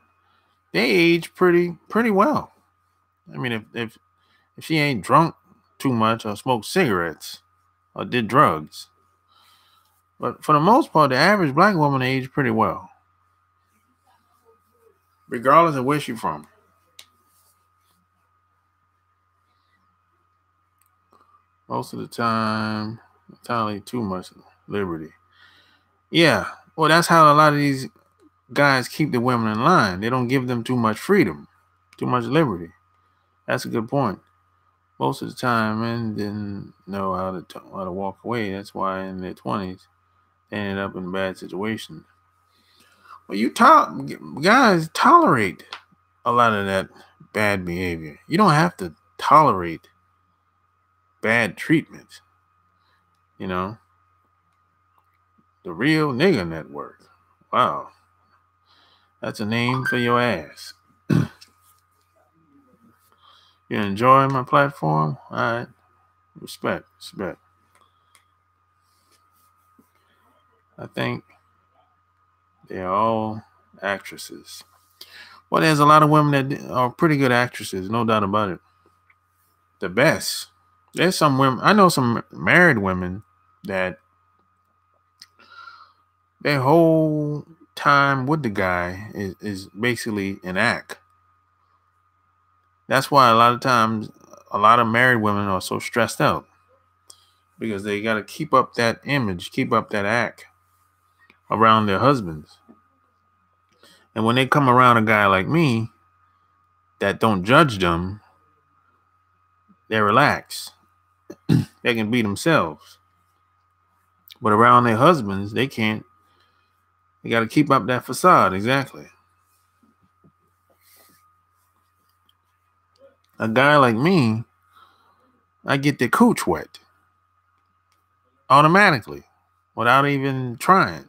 they age pretty well. I mean, if she ain't drunk too much or smoked cigarettes or did drugs. But for the most part, the average black woman age pretty well. Regardless of where she's from. Most of the time, entirely too much liberty. Yeah. Well, that's how a lot of these guys keep the women in line. They don't give them too much freedom, too much liberty. That's a good point. Most of the time, men didn't know how to walk away. That's why in their 20s, they ended up in bad situations. Well, guys tolerate a lot of that bad behavior. You don't have to tolerate bad treatment. You know, the Real Nigga Network. Wow. That's a name for your ass. You enjoy my platform? All right. Respect. I think they're all actresses. Well, there's a lot of women that are pretty good actresses, no doubt about it. The best. There's some women, I know some married women that their whole time with the guy is basically an act. That's why a lot of times a lot of married women are so stressed out, because they got to keep up that image, keep up that act around their husbands. And when they come around a guy like me that don't judge them, they're relaxed. They can be themselves. But around their husbands, they can't. They got to keep up that facade. Exactly. A guy like me, I get their cooch wet automatically without even trying,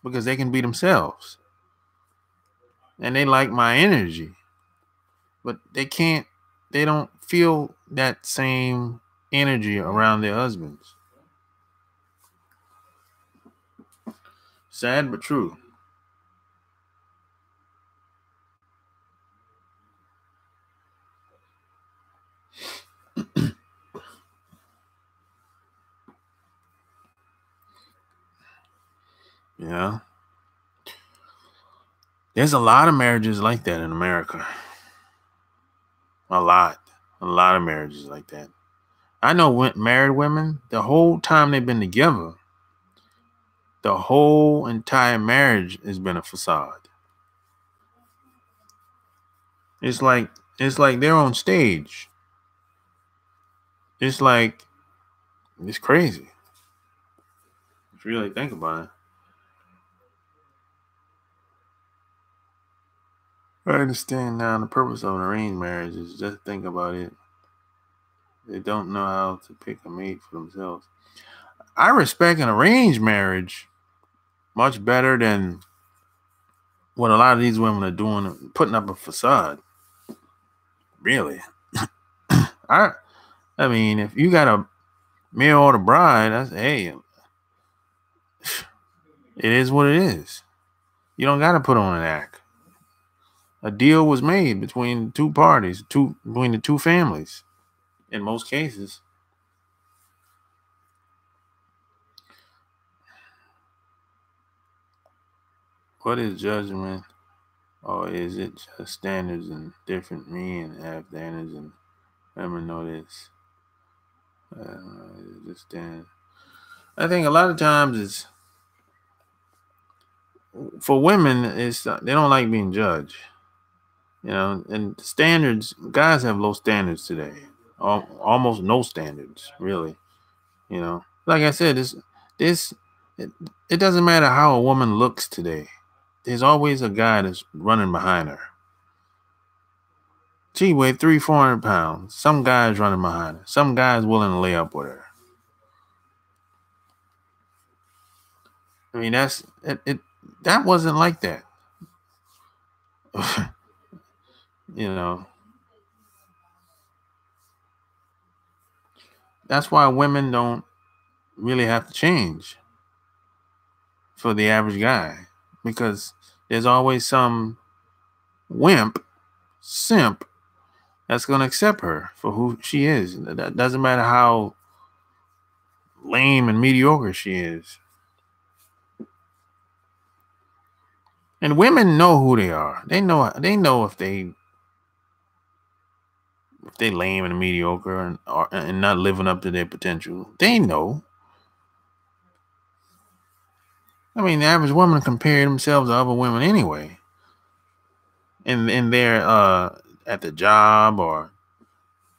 because they can be themselves. And they like my energy. But they don't feel that same energy around their husbands. Sad but true. Yeah. There's a lot of marriages like that in America. A lot of marriages like that. I know married women, the whole time they've been together, the whole entire marriage has been a facade. It's like they're on stage. It's crazy. If you really think about it. I understand now the purpose of an arranged marriage is just think about it. They don't know how to pick a mate for themselves. I respect an arranged marriage much better than what a lot of these women are doing, putting up a facade. Really. I mean, if you got a mail order bride, I say, hey, it is what it is. You don't got to put on an act. A deal was made between two parties, between the two families, in most cases. What is judgment? Or is it just standards and different men have standards and women know this? I think a lot of times it's for women. It's they don't like being judged, And standards, guys have low standards today, almost no standards, really. Like I said, it doesn't matter how a woman looks today. There's always a guy that's running behind her. She weighed 400 pounds. Some guy's running behind her. Some guy's willing to lay up with her. I mean, that's it. That wasn't like that. That's why women don't really have to change for the average guy, because there's always some simp that's going to accept her for who she is. That doesn't matter how lame and mediocre she is. And women know who they are. They know if they lame and mediocre and not living up to their potential. They know. I mean, the average woman compare themselves to other women anyway. And they're at the job or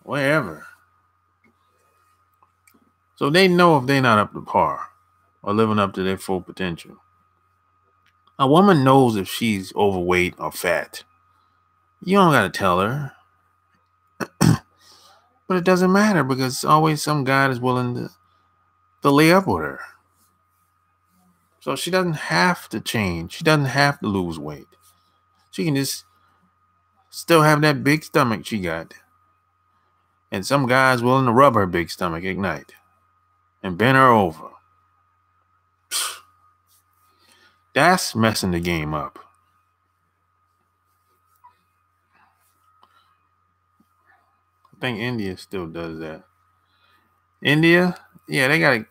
wherever. So they know if they're not up to par or living up to their full potential. A woman knows if she's overweight or fat. You don't got to tell her. But it doesn't matter, because always some guy is willing to lay up with her. So she doesn't have to change. She doesn't have to lose weight. She can just still have that big stomach she got. And some guy's willing to rub her big stomach at night and bend her over. That's messing the game up. I think India still does that. India, yeah, they got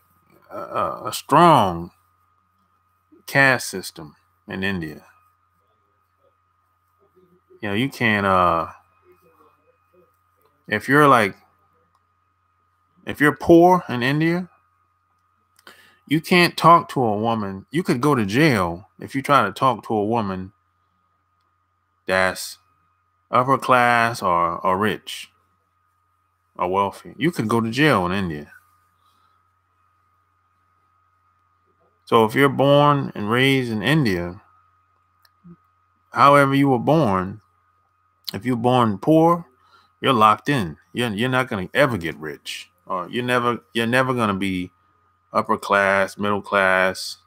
a strong caste system in India. You know, you can't if you're poor in India, you can't talk to a woman. You could go to jail if you try to talk to a woman that's upper class or rich or wealthy. You could go to jail in India. So if you're born and raised in India, however you were born, if you're born poor, you're locked in. You're not going to ever get rich, or you're never going to be upper class, middle class,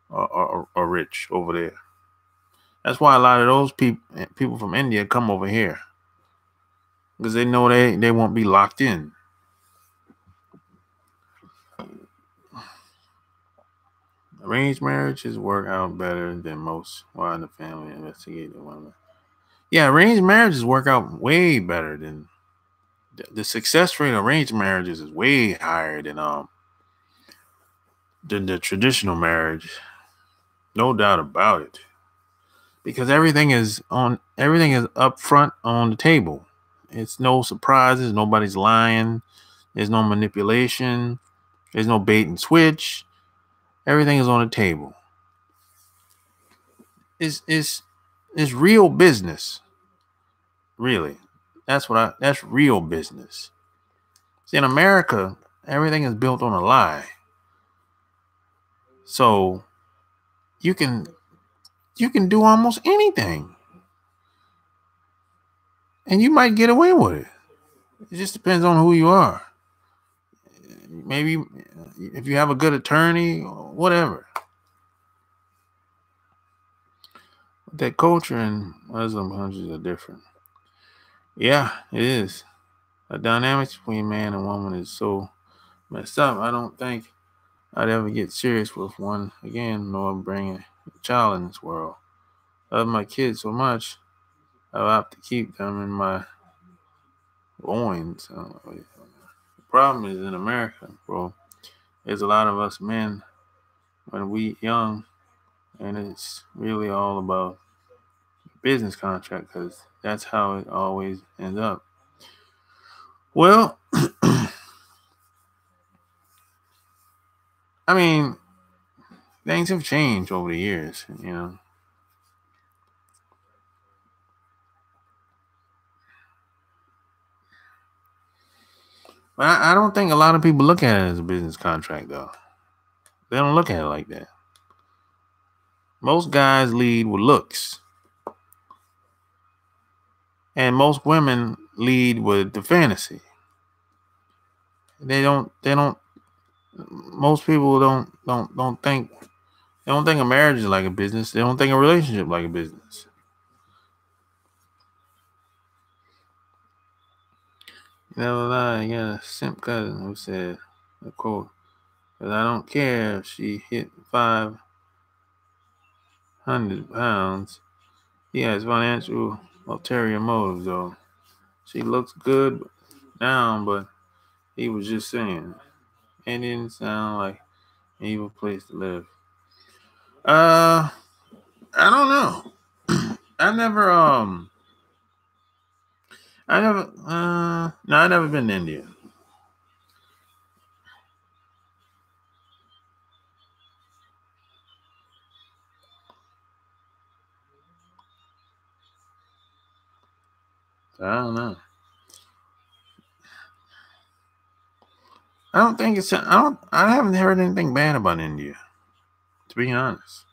or rich over there. That's why a lot of those people from India come over here, because they know they won't be locked in. Arranged marriages work out better than most. Why the family investigate the women? Yeah, arranged marriages work out way better than the success rate of arranged marriages is way higher than the traditional marriage. No doubt about it. Because everything is up front on the table. It's no surprises, nobody's lying, there's no manipulation, there's no bait and switch. Everything is on the table. It's real business. Really. That's real business. See, in America, everything is built on a lie. So you can do almost anything. And you might get away with it. It just depends on who you are. Maybe if you have a good attorney, whatever. That culture in Muslim countries are different. Yeah, it is. The dynamics between man and woman is so messed up. I don't think I'd ever get serious with one again, nor bring a child in this world. I love my kids so much, I have to keep them in my loins. The problem is in America, bro. There's a lot of us men when we young, and it's really all about business contract, because that's how it always ends up. Well, I mean, things have changed over the years, you know. But I don't think a lot of people look at it as a business contract, though. They don't look at it like that. Most guys lead with looks. And most women lead with the fantasy. Most people don't think a marriage is like a business. They don't think a relationship like a business. Never lie. I got a simp cousin who said, a quote, "Because I don't care if she hit 500 pounds. He has financial ulterior motives, though. She looks good now, but he was just saying. It didn't sound like an evil place to live." I don't know. I never no, I never been to India. So I don't know. I haven't heard anything bad about India, to be honest.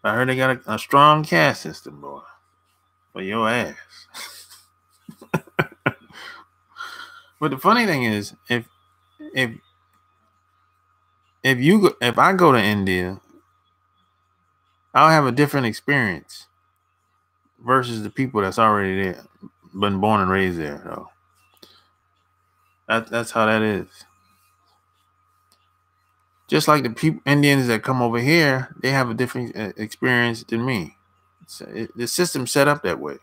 I heard they got a strong caste system, boy, for your ass. But the funny thing is, if I go to India, I'll have a different experience versus the people that's already there, been born and raised there. Though that's how that is. Just like the people Indians that come over here, they have a different experience than me. The system's set up that way.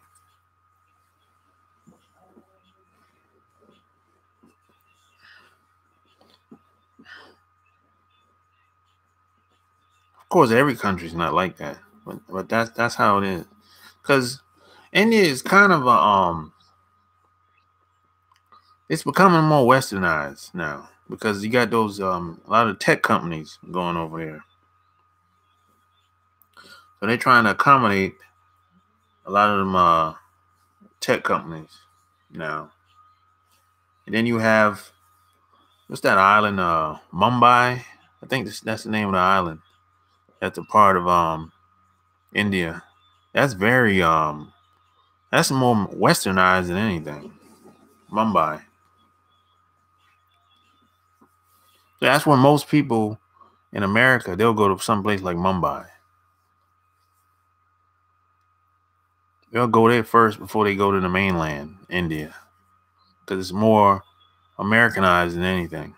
Of course, every country's not like that, but that's how it is. Because India is kind of it's becoming more westernized now because you got those a lot of tech companies going over here, so they're trying to accommodate a lot of them tech companies now. And then you have, what's that island? Mumbai. I think that's the name of the island. That's a part of India. That's very that's more westernized than anything. Mumbai. So that's where most people in America, they'll go to some place like Mumbai. They'll go there first before they go to the mainland, India, because it's more Americanized than anything.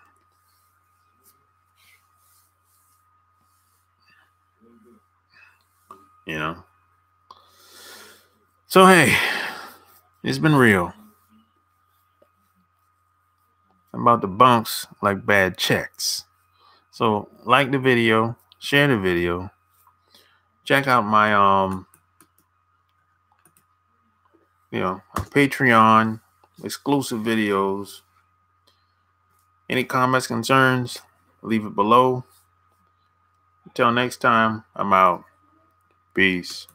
You know. So hey, it's been real. I'm about to bounce like bad checks. So like the video, share the video, check out my Patreon, exclusive videos. Any comments, concerns, leave it below. Until next time, I'm out. Peace.